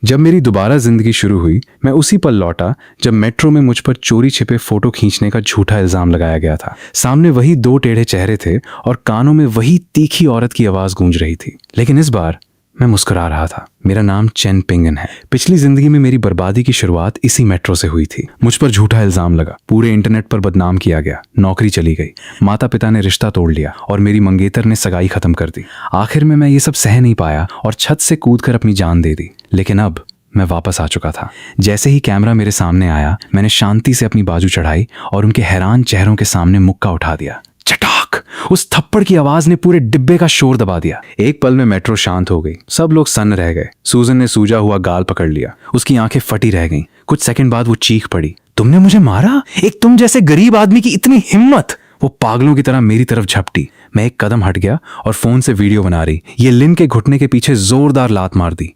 जब मेरी दोबारा जिंदगी शुरू हुई, मैं उसी पल लौटा जब मेट्रो में मुझ पर चोरी छिपे फोटो खींचने का झूठा इल्जाम लगाया गया था। सामने वही दो टेढ़े चेहरे थे और कानों में वही तीखी औरत की आवाज गूंज रही थी, लेकिन इस बार मैं मुस्कुरा रहा था। मेरा नाम चेन पिंगन है। पिछली जिंदगी में मेरी बर्बादी की शुरुआत इसी मेट्रो से हुई थी। मुझ पर झूठा इल्जाम लगा, पूरे इंटरनेट पर बदनाम किया गया, नौकरी चली गई, माता पिता ने रिश्ता तोड़ लिया और मेरी मंगेतर ने सगाई खत्म कर दी। आखिर में मैं ये सब सह नहीं पाया और छत से कूदकर अपनी जान दे दी। लेकिन अब मैं वापस आ चुका था। जैसे ही कैमरा मेरे सामने आया, मैंने शांति से अपनी बाजू चढ़ाई और उनके हैरान चेहरों के सामने मुक्का उठा दिया। चटाक! उस थप्पड़ की आवाज ने पूरे डिब्बे का शोर दबा दिया। एक पल में मेट्रो शांत हो गई। सब लोग सन्न रह गए। सूजन ने सूजा हुआ गाल पकड़ लिया। उसकी आंखें फटी रह गईं। कुछ सेकंड बाद वो चीख पड़ी, तुमने मुझे मारा? एक तुम जैसे गरीब आदमी की इतनी हिम्मत! वो पागलों की तरह मेरी तरफ झपटी। मैं एक कदम हट गया और फोन से वीडियो बना रही। ये लिन के घुटने के पीछे जोरदार लात मार दी।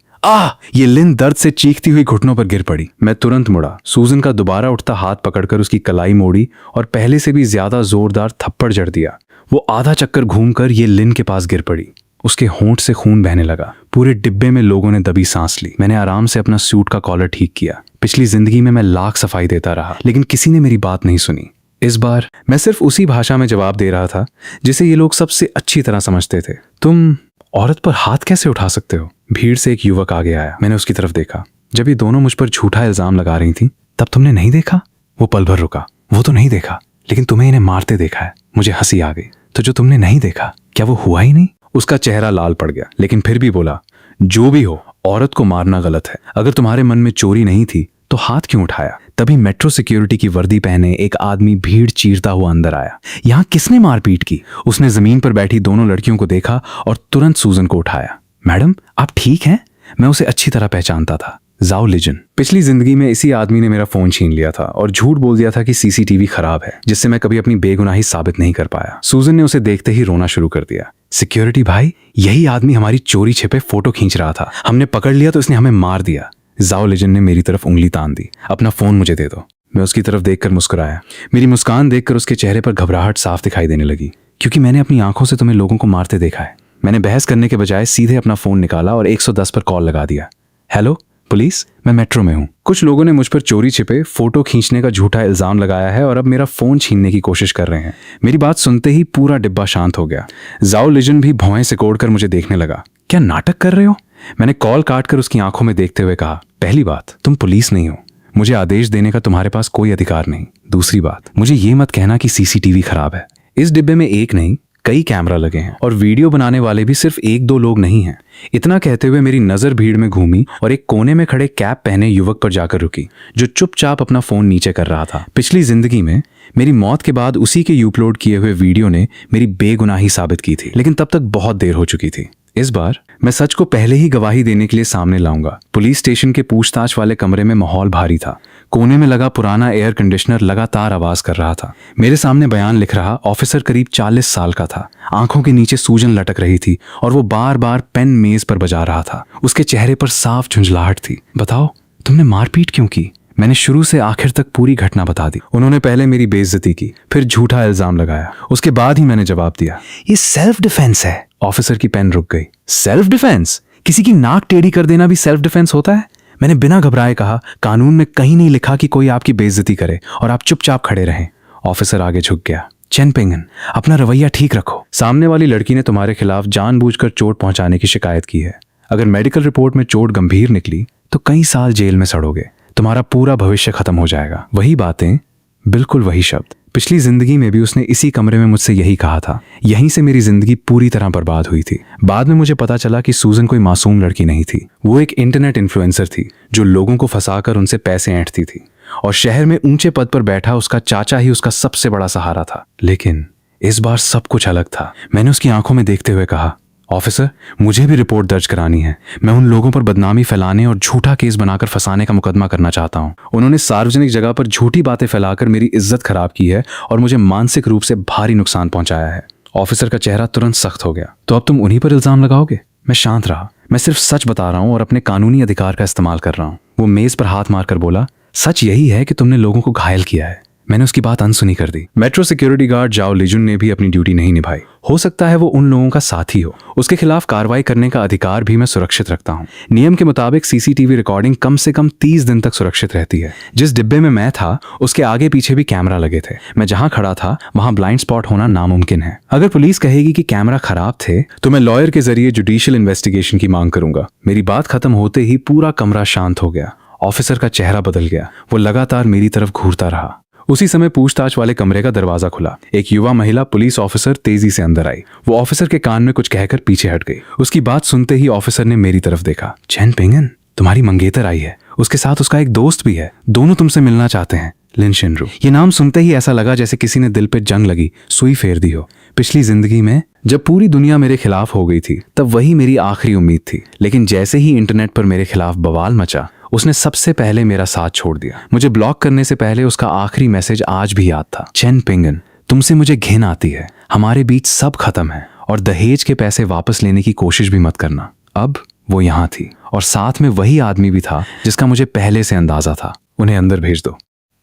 ये लिन दर्द से चीखती हुई घुटनों पर गिर पड़ी। मैं तुरंत मुड़ा। सूजन का दोबारा उठता हाथ पकड़कर उसकी कलाई मोड़ी और पहले से भी ज्यादा जोरदार थप्पड़ जड़ दिया। वो आधा चक्कर घूमकर ये लिन के पास गिर पड़ी। उसके होंठ से खून बहने लगा। पूरे डिब्बे में लोगों ने दबी सांस ली। मैंने आराम से अपना सूट का कॉलर ठीक किया। पिछली जिंदगी में मैं लाख सफाई देता रहा, लेकिन किसी ने मेरी बात नहीं सुनी। इस बार मैं सिर्फ उसी भाषा में जवाब दे रहा था जिसे ये लोग सबसे अच्छी तरह समझते थे। तुम औरत पर हाथ कैसे उठा सकते हो? भीड़ से एक युवक आगे आया। मैंने उसकी तरफ देखा। जब ये दोनों मुझ पर झूठा इल्जाम लगा रही थी, तब तुमने नहीं देखा? वो पल भर रुका। वो तो नहीं देखा, लेकिन तुम्हें इन्हें मारते देखा है। मुझे हंसी आ गई। तो जो तुमने नहीं देखा, क्या वो हुआ ही नहीं? उसका चेहरा लाल पड़ गया, लेकिन फिर भी बोला, जो भी हो, औरत को मारना गलत है। अगर तुम्हारे मन में चोरी नहीं थी तो हाथ क्यों उठाया? तभी मेट्रो सिक्योरिटी की वर्दी पहने एक आदमी भीड़ चीरता हुआ अंदर आया। यहाँ किसने मारपीट की? उसने जमीन पर बैठी दोनों लड़कियों को देखा और तुरंत सूजन को उठाया। मैडम, आप ठीक हैं? मैं उसे अच्छी तरह पहचानता था। जाओ लिजन। पिछली जिंदगी में इसी आदमी ने मेरा फोन छीन लिया था और झूठ बोल दिया था कि सीसीटीवी खराब है, जिससे मैं कभी अपनी बेगुनाही साबित नहीं कर पाया। सूजन ने उसे देखते ही रोना शुरू कर दिया। सिक्योरिटी भाई, यही आदमी हमारी चोरी छिपे फोटो खींच रहा था। हमने पकड़ लिया तो इसने हमें मार दिया। जाओ लिजन ने मेरी तरफ उंगली तान दी। अपना फोन मुझे दे दो। मैं उसकी तरफ देखकर मुस्कुराया। मेरी मुस्कान देखकर उसके चेहरे पर घबराहट साफ दिखाई देने लगी, क्योंकि मैंने अपनी आंखों से तुम्हें लोगों को मारते देखा है। मैंने बहस करने के बजाय सीधे अपना फोन निकाला और 110 पर कॉल लगा दिया। हेलो पुलिस, मैं मेट्रो में हूँ। कुछ लोगों ने मुझ पर चोरी छिपे फोटो खींचने का झूठा इल्जाम लगाया है और अब मेरा फोन छीनने की कोशिश कर रहे हैं। मेरी बात सुनते ही पूरा डिब्बा शांत हो गया। जाओ लिजन भी भौएं सिकोड़कर मुझे देखने लगा। क्या नाटक कर रहे हो? मैंने कॉल काटकर उसकी आंखों में देखते हुए कहा, पहली बात, तुम पुलिस नहीं हो। मुझे आदेश देने का तुम्हारे पास कोई अधिकार नहीं। दूसरी बात, मुझे ये मत कहना कि सीसीटीवी खराब है। इस डिब्बे में एक नहीं, कई कैमरा लगे हैं और वीडियो बनाने वाले भी सिर्फ एक दो लोग नहीं हैं। इतना कहते हुए मेरी नजर भीड़ में घूमी और एक कोने में खड़े कैप पहने युवक पर जाकर रुकी, जो चुपचाप अपना फोन नीचे कर रहा था। पिछली जिंदगी में मेरी मौत के बाद उसी के अपलोड किए हुए वीडियो ने मेरी बेगुनाही साबित की थी, लेकिन तब तक बहुत देर हो चुकी थी। इस बार मैं सच को पहले ही गवाही देने के लिए सामने लाऊंगा। पुलिस स्टेशन के पूछताछ वाले कमरे में माहौल भारी था। कोने में लगा पुराना एयर कंडीशनर लगातार आवाज कर रहा था। मेरे सामने बयान लिख रहा ऑफिसर करीब 40 साल का था। आंखों के नीचे सूजन लटक रही थी और वो बार बार पेन मेज पर बजा रहा था। उसके चेहरे पर साफ झुंझलाहट थी। बताओ, तुमने मारपीट क्यों की? मैंने शुरू से आखिर तक पूरी घटना बता दी। उन्होंने पहले मेरी बेइज्जती की, फिर झूठा इल्जाम लगाया। उसके बाद ही मैंने जवाब दिया, ये सेल्फ डिफेंस है। ऑफिसर की पेन रुक गई। Self defence? किसी की नाक टेढ़ी कर देना भी सेल्फ डिफेंस होता है? मैंने बिना घबराए कहा, कानून में कहीं नहीं लिखा कि कोई आपकी बेइज्जती करे और आप चुपचाप खड़े रहें। ऑफिसर आगे झुक गया। चेन पिंगन, अपना रवैया ठीक रखो। सामने वाली लड़की ने तुम्हारे खिलाफ जानबूझकर चोट पहुंचाने की शिकायत की है। अगर मेडिकल रिपोर्ट में चोट गंभीर निकली तो कई साल जेल में सड़ोगे। तुम्हारा पूरा भविष्य खत्म हो जाएगा। वही बातें, बिल्कुल वही शब्द। पिछली जिंदगी में भी उसने इसी कमरे में मुझसे यही कहा था। यहीं से मेरी जिंदगी पूरी तरह बर्बाद हुई थी। बाद में मुझे पता चला कि सूजन कोई मासूम लड़की नहीं थी। वो एक इंटरनेट इन्फ्लुएंसर थी जो लोगों को फंसाकर उनसे पैसे ऐंठती थी, और शहर में ऊंचे पद पर बैठा उसका चाचा ही उसका सबसे बड़ा सहारा था। लेकिन इस बार सब कुछ अलग था। मैंने उसकी आंखों में देखते हुए कहा, ऑफिसर, मुझे भी रिपोर्ट दर्ज करानी है। मैं उन लोगों पर बदनामी फैलाने और झूठा केस बनाकर फंसाने का मुकदमा करना चाहता हूँ। उन्होंने सार्वजनिक जगह पर झूठी बातें फैलाकर मेरी इज्जत खराब की है और मुझे मानसिक रूप से भारी नुकसान पहुंचाया है। ऑफिसर का चेहरा तुरंत सख्त हो गया। तो अब तुम उन्हीं पर इल्जाम लगाओगे? मैं शांत रहा। मैं सिर्फ सच बता रहा हूँ और अपने कानूनी अधिकार का इस्तेमाल कर रहा हूँ। वो मेज पर हाथ मारकर बोला, सच यही है कि तुमने लोगों को घायल किया है। मैंने उसकी बात अनसुनी कर दी। मेट्रो सिक्योरिटी गार्ड जाओ लिजुन ने भी अपनी ड्यूटी नहीं निभाई। हो सकता है वो उन लोगों का साथी हो। उसके खिलाफ कार्रवाई करने का अधिकार भी मैं सुरक्षित रखता हूँ। नियम के मुताबिक सीसीटीवी रिकॉर्डिंग कम से कम 30 दिन तक सुरक्षित रहती है। जिस डिब्बे में मैं था उसके आगे पीछे भी कैमरा लगे थे। मैं जहां खड़ा था वहां ब्लाइंड स्पॉट होना नामुमकिन है। अगर पुलिस कहेगी कि कैमरा खराब थे तो मैं लॉयर के जरिए जुडिशियल इन्वेस्टिगेशन की मांग करूंगा। मेरी बात खत्म होते ही पूरा कमरा शांत हो गया। ऑफिसर का चेहरा बदल गया। वो लगातार मेरी तरफ घूरता रहा। उसी समय पूछताछ वाले कमरे का दरवाजा खुला। एक युवा महिला पुलिस ऑफिसर तेजी से अंदर आई। वो ऑफिसर के कान में कुछ कहकर पीछे हट गई। उसकी बात सुनते ही ऑफिसर ने मेरी तरफ देखा। चैन पिंगन, तुम्हारी मंगेतर आई है। उसके साथ उसका एक दोस्त भी है। दोनों तुमसे मिलना चाहते हैं। लिन शिनरू। ये नाम सुनते ही ऐसा लगा जैसे किसी ने दिल पे जंग लगी सुई फेर दी हो। पिछली जिंदगी में जब पूरी दुनिया मेरे खिलाफ हो गई थी तब वही मेरी आखिरी उम्मीद थी। लेकिन जैसे ही इंटरनेट पर मेरे खिलाफ बवाल मचा उसने सबसे पहले मेरा साथ छोड़ दिया। मुझे ब्लॉक करने से पहले उसका आखिरी मैसेज आज भी याद था। चैन पिंगन, तुमसे मुझे घिन आती है। हमारे बीच सब खत्म है और दहेज के पैसे वापस लेने की कोशिश भी मत करना। अब वो यहाँ थी और साथ में वही आदमी भी था जिसका मुझे पहले से अंदाजा था। उन्हें अंदर भेज दो।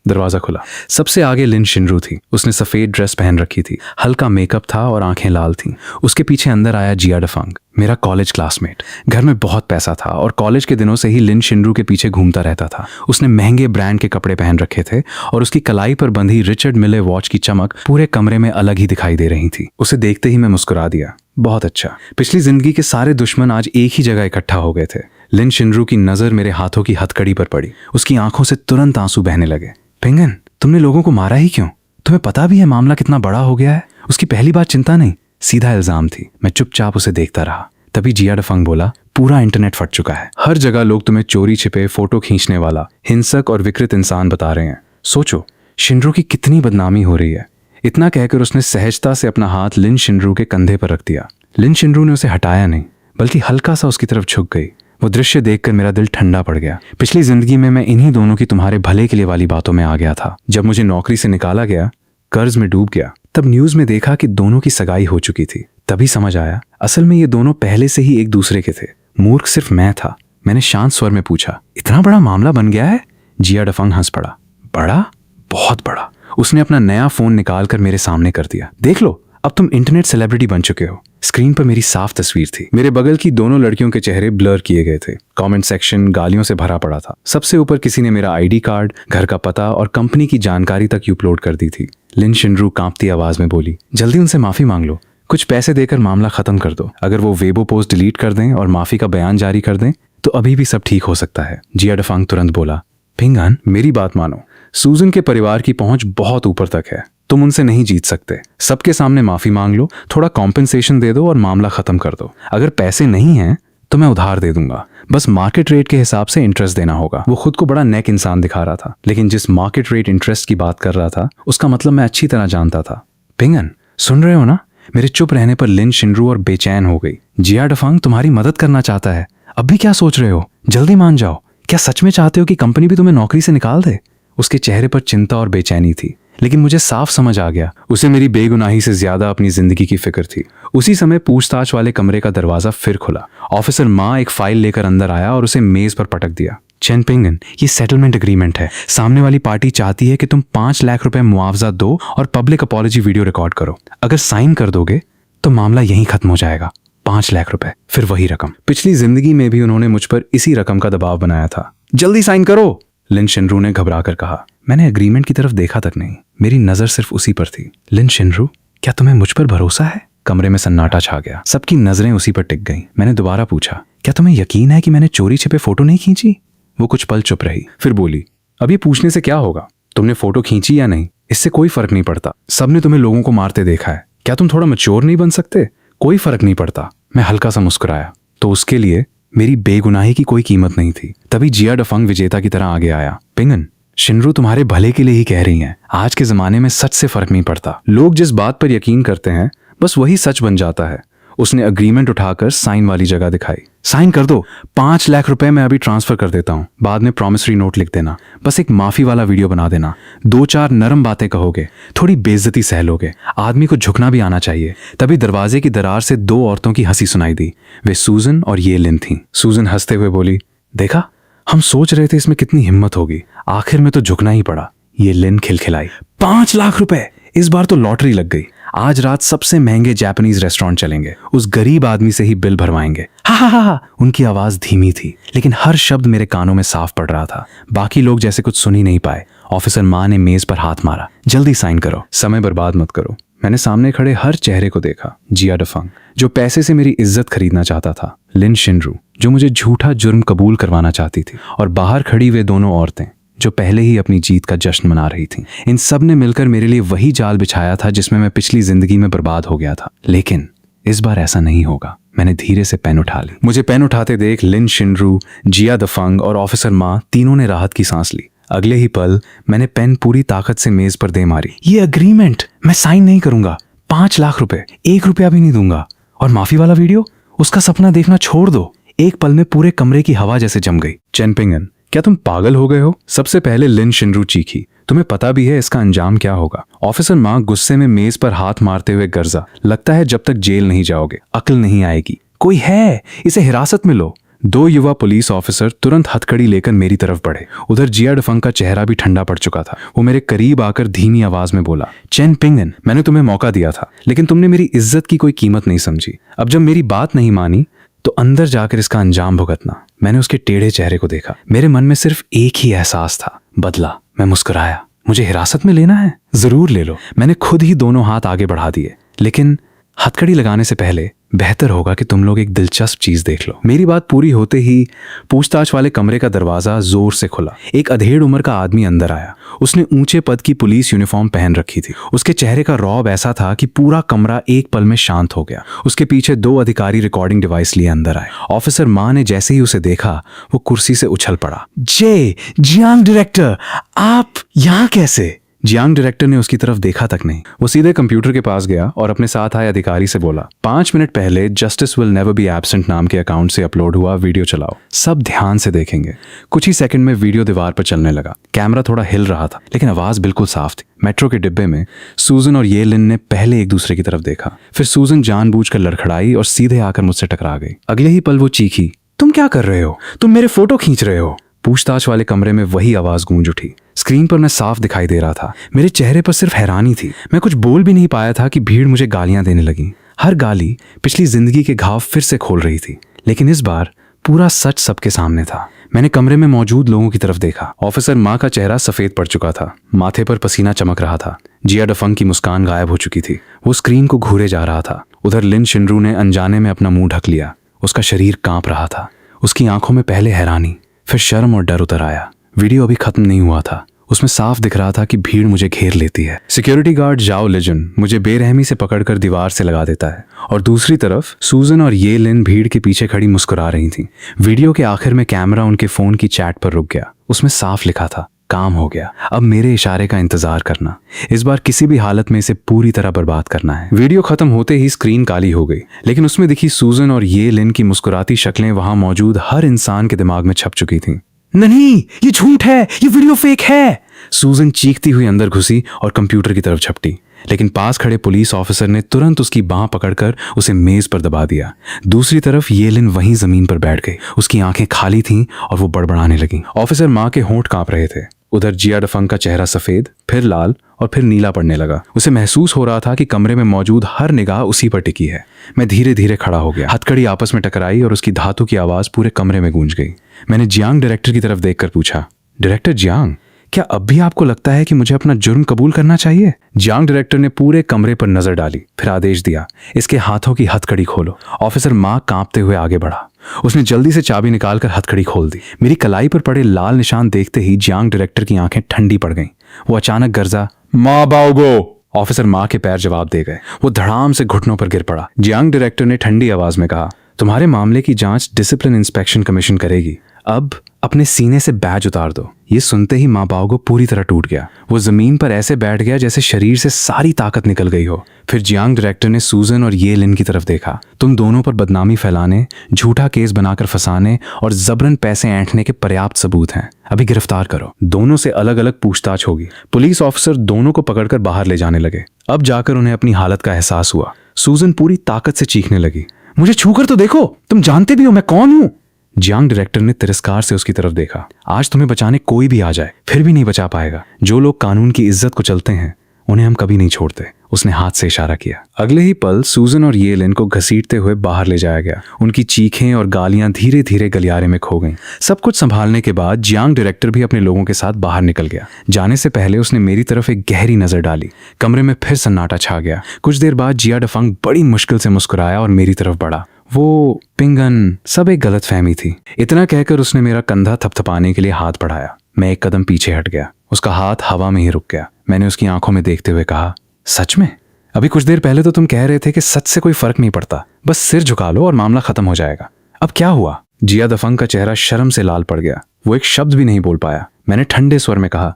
दरवाजा खुला। सबसे आगे लिन शिनरू थी। उसने सफेद ड्रेस पहन रखी थी, हल्का मेकअप था और आंखें लाल थीं। उसके पीछे अंदर आया जिया डफंग, मेरा कॉलेज क्लासमेट। घर में बहुत पैसा था और कॉलेज के दिनों से ही लिन शिनरू के पीछे घूमता रहता था। उसने महंगे ब्रांड के कपड़े पहन रखे थे और उसकी कलाई पर बंधी रिचर्ड मिले वॉच की चमक पूरे कमरे में अलग ही दिखाई दे रही थी। उसे देखते ही मैं मुस्कुरा दिया। बहुत अच्छा। पिछली जिंदगी के सारे दुश्मन आज एक ही जगह इकट्ठा हो गए थे। लिन शिनरू की नजर मेरे हाथों की हथकड़ी पर पड़ी। उसकी आंखों से तुरंत आंसू बहने लगे। पिंगन, तुमने लोगों को मारा ही क्यों? तुम्हें पता भी है मामला कितना बड़ा हो गया है? उसकी पहली बात चिंता नहीं, सीधा इल्जाम थी। मैं चुपचाप उसे देखता रहा। तभी जिया डफंग बोला, पूरा इंटरनेट फट चुका है। हर जगह लोग तुम्हें चोरी छिपे फोटो खींचने वाला हिंसक और विकृत इंसान बता रहे हैं। सोचो शिनरू की कितनी बदनामी हो रही है। इतना कहकर उसने सहजता से अपना हाथ लिन शिनरू के कंधे पर रख दिया। लिन शिनरू ने उसे हटाया नहीं बल्कि हल्का सा उसकी तरफ झुक गई। वो दृश्य देखकर मेरा दिल ठंडा पड़ गया। पिछली जिंदगी में मैं इन्हीं दोनों की तुम्हारे भले के लिए वाली बातों में आ गया था। जब मुझे नौकरी से निकाला गया, कर्ज में डूब गया, तब न्यूज में देखा कि दोनों की सगाई हो चुकी थी। तभी समझ आया असल में ये दोनों पहले से ही एक दूसरे के थे। मूर्ख सिर्फ मैं था। मैंने शांत स्वर में पूछा, इतना बड़ा मामला बन गया है? जिया डफंग हंस पड़ा। बड़ा? बहुत बड़ा। उसने अपना नया फोन निकालकर मेरे सामने कर दिया। देख लो, अब तुम इंटरनेट सेलिब्रिटी बन चुके हो। स्क्रीन पर मेरी साफ तस्वीर थी। मेरे बगल की दोनों लड़कियों के चेहरे ब्लर किए गए थे। कमेंट सेक्शन गालियों से भरा पड़ा था। सबसे ऊपर किसी ने मेरा आईडी कार्ड, घर का पता और कंपनी की जानकारी तक अपलोड कर दी थी। लिन शिनरू कांपती आवाज में बोली, जल्दी उनसे माफी मांग लो। कुछ पैसे देकर मामला खत्म कर दो। अगर वो वेबो पोस्ट डिलीट कर दें और माफी का बयान जारी कर दें तो अभी भी सब ठीक हो सकता है। जिया डफंग तुरंत बोला, पिंगन, मेरी बात मानो। सूजन के परिवार की पहुंच बहुत ऊपर तक है। तुम उनसे नहीं जीत सकते। सबके सामने माफी मांग लो, थोड़ा कॉम्पेंसेशन दे दो और मामला खत्म कर दो। अगर पैसे नहीं हैं तो मैं उधार दे दूंगा। बस मार्केट रेट के हिसाब से इंटरेस्ट देना होगा। वो खुद को बड़ा नेक इंसान दिखा रहा था, लेकिन जिस मार्केट रेट इंटरेस्ट की बात कर रहा था उसका मतलब मैं अच्छी तरह जानता था। पिंगन, सुन रहे हो ना? मेरे चुप रहने पर लिन शिनरू और बेचैन हो गई। जिया डफंग तुम्हारी मदद करना चाहता है। अब भी क्या सोच रहे हो? जल्दी मान जाओ। क्या सच में चाहते हो कि कंपनी भी तुम्हें नौकरी से निकाल दे? उसके चेहरे पर चिंता और बेचैनी थी, लेकिन मुझे साफ समझ आ गया उसे मेरी बेगुनाही से ज्यादा अपनी जिंदगी की फिक्र थी। उसी समय पूछताछ वाले कमरे का दरवाजा फिर खुला। ऑफिसर माँ एक फाइल लेकर अंदर आया और उसे मेज पर पटक दिया। चैन पिंगन, ये सेटलमेंट एग्रीमेंट है। सामने वाली पार्टी चाहती है कि तुम 5 लाख रुपए मुआवजा दो और पब्लिक अपॉलॉजी वीडियो रिकॉर्ड करो। अगर साइन कर दोगे तो मामला यहीं खत्म हो जाएगा। 5 लाख रुपए, फिर वही रकम। पिछली जिंदगी में भी उन्होंने मुझ पर इसी रकम का दबाव बनाया था। जल्दी साइन करो, लिन शिनरू ने घबरा कर कहा। मैंने एग्रीमेंट की तरफ देखा तक नहीं, मेरी नजर सिर्फ उसी पर थी। लिन शिनरू, क्या तुम्हें मुझ पर भरोसा है? कमरे में सन्नाटा छा गया। सबकी नजरें उसी पर टिक गईं। मैंने दोबारा पूछा, क्या तुम्हें यकीन है कि मैंने चोरी छिपे फोटो नहीं खींची? वो कुछ पल चुप रही, फिर बोली, अब ये पूछने से क्या होगा? तुमने फोटो खींची या नहीं, इससे कोई फर्क नहीं पड़ता। सबने तुम्हें लोगों को मारते देखा है। क्या तुम थोड़ा मैच्योर नहीं बन सकते? कोई फर्क नहीं पड़ता। मैं हल्का सा मुस्कुराया। तो उसके लिए मेरी बेगुनाही की कोई कीमत नहीं थी। तभी जिया डफंग विजेता की तरह आगे आया। पिंगन, शिनरू तुम्हारे भले के लिए ही कह रही हैं। आज के जमाने में सच से फर्क नहीं पड़ता। लोग जिस बात पर यकीन करते हैं बस वही सच बन जाता है। उसने एग्रीमेंट उठाकर साइन वाली जगह दिखाई। साइन कर दो। 5 लाख रुपए मैं अभी ट्रांसफर कर देता हूँ। बाद में प्रॉमिसरी नोट लिख देना। बस एक माफी वाला वीडियो बना देना। 2-4 नरम बातें कहोगे, थोड़ी बेइज्जती सह लोगे। आदमी को झुकना भी आना चाहिए। तभी दरवाजे की दरार से 2 औरतों की हंसी सुनाई दी। वे सूजन और ये लिन थीं। सूजन हंसते हुए बोली, देखा, हम सोच रहे थे इसमें कितनी हिम्मत होगी, आखिर में तो झुकना ही पड़ा। ये लिन खिलखिलाई। 5 लाख रुपए, इस बार तो लॉटरी लग गई। आज रात सबसे महंगे जापानीज रेस्टोरेंट चलेंगे, उस गरीब आदमी से ही बिल भरवाएंगे। हा हा हा हा। उनकी आवाज धीमी थी लेकिन हर शब्द मेरे कानों में साफ पड़ रहा था। बाकी लोग जैसे कुछ सुन ही नहीं पाए। ऑफिसर माँ ने मेज पर हाथ मारा। जल्दी साइन करो, समय बर्बाद मत करो। मैंने सामने खड़े हर चेहरे को देखा। जिया डफंग जो पैसे से मेरी इज्जत खरीदना चाहता था, लिन शिनरू जो मुझे झूठा जुर्म कबूल करवाना चाहती थी, और बाहर खड़ी वे दोनों औरतें जो पहले ही अपनी जीत का जश्न मना रही थीं। इन सब ने मिलकर मेरे लिए वही जाल बिछाया था जिसमें मैं पिछली जिंदगी में बर्बाद हो गया था। लेकिन इस बार ऐसा नहीं होगा। मैंने धीरे से पेन उठा ली। मुझे पेन उठाते देख लिन शिनरू, जिया डफंग और ऑफिसर माँ तीनों ने राहत की सांस ली। अगले ही पल मैंने पेन पूरी ताकत से मेज पर दे मारी। ये अग्रीमेंट मैं साइन नहीं करूंगा। 5 लाख रुपए, 1 रुपया भी नहीं दूंगा। और माफी वाला वीडियो, उसका सपना देखना छोड़ दो। एक पल में पूरे कमरे की हवा जैसे जम गई। चेन पिंगन, क्या तुम पागल हो गए हो? सबसे पहले लिन शिनरू चीखी। तुम्हें पता भी है इसका अंजाम क्या होगा? ऑफिसर माँ गुस्से में मेज पर हाथ मारते हुए गर्जा। लगता है जब तक जेल नहीं जाओगे अक्ल नहीं आएगी। कोई है, इसे हिरासत में लो। 2 युवा पुलिस ऑफिसर तुरंत हथकड़ी लेकर मेरी तरफ बढ़े। उधर जिया डफंग का चेहरा भी ठंडा पड़ चुका था। वो मेरे करीब आकर धीमी आवाज में बोला, चेन पिंगन, मैंने तुम्हें मौका दिया था लेकिन तुमने मेरी इज्जत की कोई कीमत नहीं समझी। अब जब मेरी बात नहीं मानी तो अंदर जाकर इसका अंजाम भुगतना। मैंने उसके टेढ़े चेहरे को देखा। मेरे मन में सिर्फ एक ही एहसास था, बदला। मैं मुस्कुराया। मुझे हिरासत में लेना है? जरूर ले लो। मैंने खुद ही दोनों हाथ आगे बढ़ा दिए। लेकिन हथकड़ी लगाने से पहले बेहतर होगा कि तुम लोग एक दिलचस्प चीज देख लो। मेरी बात पूरी होते ही पूछताछ वाले कमरे का दरवाजा जोर से खुला। एक अधेड़ उम्र का आदमी अंदर आया। उसने ऊंचे पद की पुलिस यूनिफॉर्म पहन रखी थी। उसके चेहरे का रौब ऐसा था कि पूरा कमरा एक पल में शांत हो गया। उसके पीछे 2 अधिकारी रिकॉर्डिंग डिवाइस लिए अंदर आए। ऑफिसर माँ ने जैसे ही उसे देखा वो कुर्सी से उछल पड़ा। जियांग डायरेक्टर, आप यहाँ कैसे? जियांग डायरेक्टर ने उसकी तरफ देखा तक नहीं। वो सीधे कंप्यूटर के पास गया और अपने साथ आए अधिकारी से बोला, 5 मिनट पहले justice will never be absent नाम के अकाउंट से अपलोड हुआ वीडियो चलाओ। सब ध्यान से देखेंगे। कुछ ही सेकंड में वीडियो दीवार पर चलने लगा। कैमरा थोड़ा हिल रहा था लेकिन आवाज बिल्कुल साफ थी। मेट्रो के डिब्बे में सूजन और ये लिन ने पहले एक दूसरे की तरफ देखा। फिर सूजन जानबूझकर लड़खड़ाई और सीधे आकर मुझसे टकरा गई। अगले ही पल वो चीखी, तुम क्या कर रहे हो? तुम मेरे फोटो खींच रहे हो। पूछताछ वाले कमरे में वही आवाज गूंज उठी। स्क्रीन पर मैं साफ दिखाई दे रहा था। मेरे चेहरे पर सिर्फ हैरानी थी। मैं कुछ बोल भी नहीं पाया था कि भीड़ मुझे गालियां देने लगी। हर गाली पिछली जिंदगी के घाव फिर से खोल रही थी। लेकिन इस बार पूरा सच सबके सामने था। मैंने कमरे में मौजूद लोगों की तरफ देखा। ऑफिसर माँ का चेहरा सफेद पड़ चुका था। माथे पर पसीना चमक रहा था। जिया डफंग की मुस्कान गायब हो चुकी थी। वो स्क्रीन को घूरे जा रहा था। उधर लिन शिनरू ने अनजाने में अपना मुंह ढक लिया। उसका शरीर कांप रहा था। उसकी आंखों में पहले हैरानी, फिर शर्म और डर उतर आया। वीडियो अभी खत्म नहीं हुआ था। उसमें साफ दिख रहा था कि भीड़ मुझे घेर लेती है। सिक्योरिटी गार्ड जाओ लिजन मुझे बेरहमी से पकड़कर दीवार से लगा देता है और दूसरी तरफ सूजन और ये लिन भीड़ के पीछे खड़ी मुस्कुरा रही थीं। वीडियो के आखिर में कैमरा उनके फोन की चैट पर रुक गया। उसमें साफ लिखा था, काम हो गया, अब मेरे इशारे का इंतजार करना। इस बार किसी भी हालत में इसे पूरी तरह बर्बाद करना है। वीडियो खत्म होते ही स्क्रीन काली हो गई, लेकिन उसमें दिखी सूजन और ये लिन की मुस्कुराती शक्लें वहां मौजूद हर इंसान के दिमाग में छप चुकी थीं। नहीं, ये झूठ है, ये वीडियो फेक है। सूजन चीखती हुई अंदर घुसी और कंप्यूटर की तरफ झपटी, लेकिन पास खड़े पुलिस ऑफिसर ने तुरंत उसकी बांह पकड़कर उसे मेज पर दबा दिया। दूसरी तरफ ये लिन वहीं जमीन पर बैठ गई। उसकी आंखें खाली थीं और वो बड़बड़ाने लगी। ऑफिसर माँ के होंठ कांप रहे थे। उधर जिया डफंग का चेहरा सफेद, फिर लाल और फिर नीला पड़ने लगा। उसे महसूस हो रहा था कि कमरे में मौजूद हर निगाह उसी पर टिकी है। मैं धीरे धीरे खड़ा हो गया। हथकड़ी आपस में टकराई और उसकी धातु की आवाज पूरे कमरे में गूंज गई। मैंने जियांग डायरेक्टर की तरफ देखकर पूछा, डायरेक्टर जियांग, क्या अब भी आपको लगता है कि मुझे अपना जुर्म कबूल करना चाहिए? जियांग डायरेक्टर ने पूरे कमरे पर नजर डाली, फिर आदेश दिया, इसके हाथों की हथकड़ी खोलो। ऑफिसर माँ कांपते हुए आगे बढ़ा। उसने जल्दी से चाबी निकालकर हथकड़ी खोल दी। मेरी कलाई पर पड़े लाल निशान देखते ही जियांग डायरेक्टर की आंखें ठंडी पड़ गईं। वो अचानक गर्जा, माँ बाओगो। ऑफिसर माँ के पैर जवाब दे गए। वो धड़ाम से घुटनों पर गिर पड़ा। जियांग डायरेक्टर ने ठंडी आवाज में कहा, तुम्हारे मामले की जांच डिसिप्लिन इंस्पेक्शन कमीशन करेगी। अब अपने सीने से बैज उतार दो। ये सुनते ही माँ बाओगो पूरी तरह टूट गया। वो जमीन पर ऐसे बैठ गया जैसे शरीर से सारी ताकत निकल गई हो। फिर जियांग डायरेक्टर ने सूजन और ये लिन की तरफ देखा। तुम दोनों पर बदनामी फैलाने, झूठा केस बनाकर फंसाने और जबरन पैसे ऐंठने के पर्याप्त सबूत हैं। अभी गिरफ्तार करो। दोनों से अलग अलग पूछताछ होगी। पुलिस ऑफिसर दोनों को पकड़कर बाहर ले जाने लगे। अब जाकर उन्हें अपनी हालत का एहसास हुआ। सूजन पूरी ताकत से चीखने लगी, मुझे छूकर तो देखो, तुम जानते भी हो मैं कौन हूं। जियांग डायरेक्टर ने तिरस्कार से उसकी तरफ देखा। आज तुम्हें बचाने कोई भी आ जाए फिर भी नहीं बचा पाएगा। जो लोग कानून की इज्जत को चलते हैं उन्हें हम कभी नहीं छोड़ते। उसने हाथ से इशारा किया। अगले ही पल सूजन और ये लिन को घसीटते हुए बाहर ले जाया गया। उनकी चीखें और गालियां धीरे धीरे गलियारे में खो गईं। सब कुछ संभालने के बाद जियांग डायरेक्टर भी अपने लोगों के साथ बाहर निकल गया। जाने से पहले उसने मेरी तरफ एक गहरी नजर डाली। कमरे में फिर सन्नाटा छा गया। कुछ देर बाद जिया डफंग बड़ी मुश्किल से मुस्कुराया और मेरी तरफ बढ़ा। वो पिंगन, सब एक गलत फहमी थी। इतना कहकर उसने मेरा कंधा थपथपाने के लिए हाथ बढ़ाया। मैं एक कदम पीछे हट गया। उसका हाथ हवा में ही रुक गया। मैंने उसकी आंखों में देखते हुए कहा, सच में? अभी कुछ देर पहले तो तुम कह रहे थे कि सच से कोई फर्क नहीं पड़ता, बस सिर झुका लो और मामला खत्म हो जाएगा। अब क्या हुआ? जिया दफंग का चेहरा शर्म से लाल पड़ गया। वो एक शब्द भी नहीं बोल पाया। मैंने ठंडे स्वर में कहा,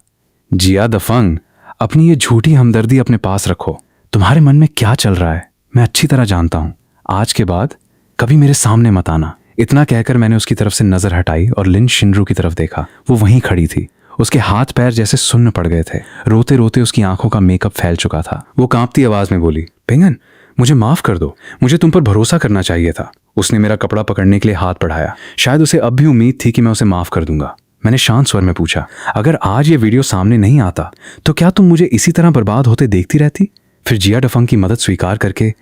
जिया दफंग, अपनी ये झूठी हमदर्दी अपने पास रखो। तुम्हारे मन में क्या चल रहा है मैं अच्छी तरह जानता हूं। आज के बाद कभी मेरे सामने मत आना। इतना कहकर मैंने उसकी तरफ से नजर हटाई और लिन शिनरू की तरफ देखा। वो वहीं खड़ी थी। उसके हाथ पैर जैसे सुन्न पड़ गए थे। रोते रोते उसकी आंखों का मेकअप फैल चुका था। वो कांपती आवाज में बोली, पिंगन, मुझे माफ कर दो, मुझे तुम पर भरोसा करना चाहिए था। उसने मेरा कपड़ा पकड़ने के लिए हाथ बढ़ाया। शायद उसे अब भी उम्मीद थी कि मैं उसे माफ कर दूंगा। मैंने शांत स्वर में पूछा, अगर आज ये वीडियो सामने नहीं आता तो क्या तुम मुझे इसी तरह बर्बाद होते देखती रहती? फिर जिया डफंग की मदद स्वीकार करके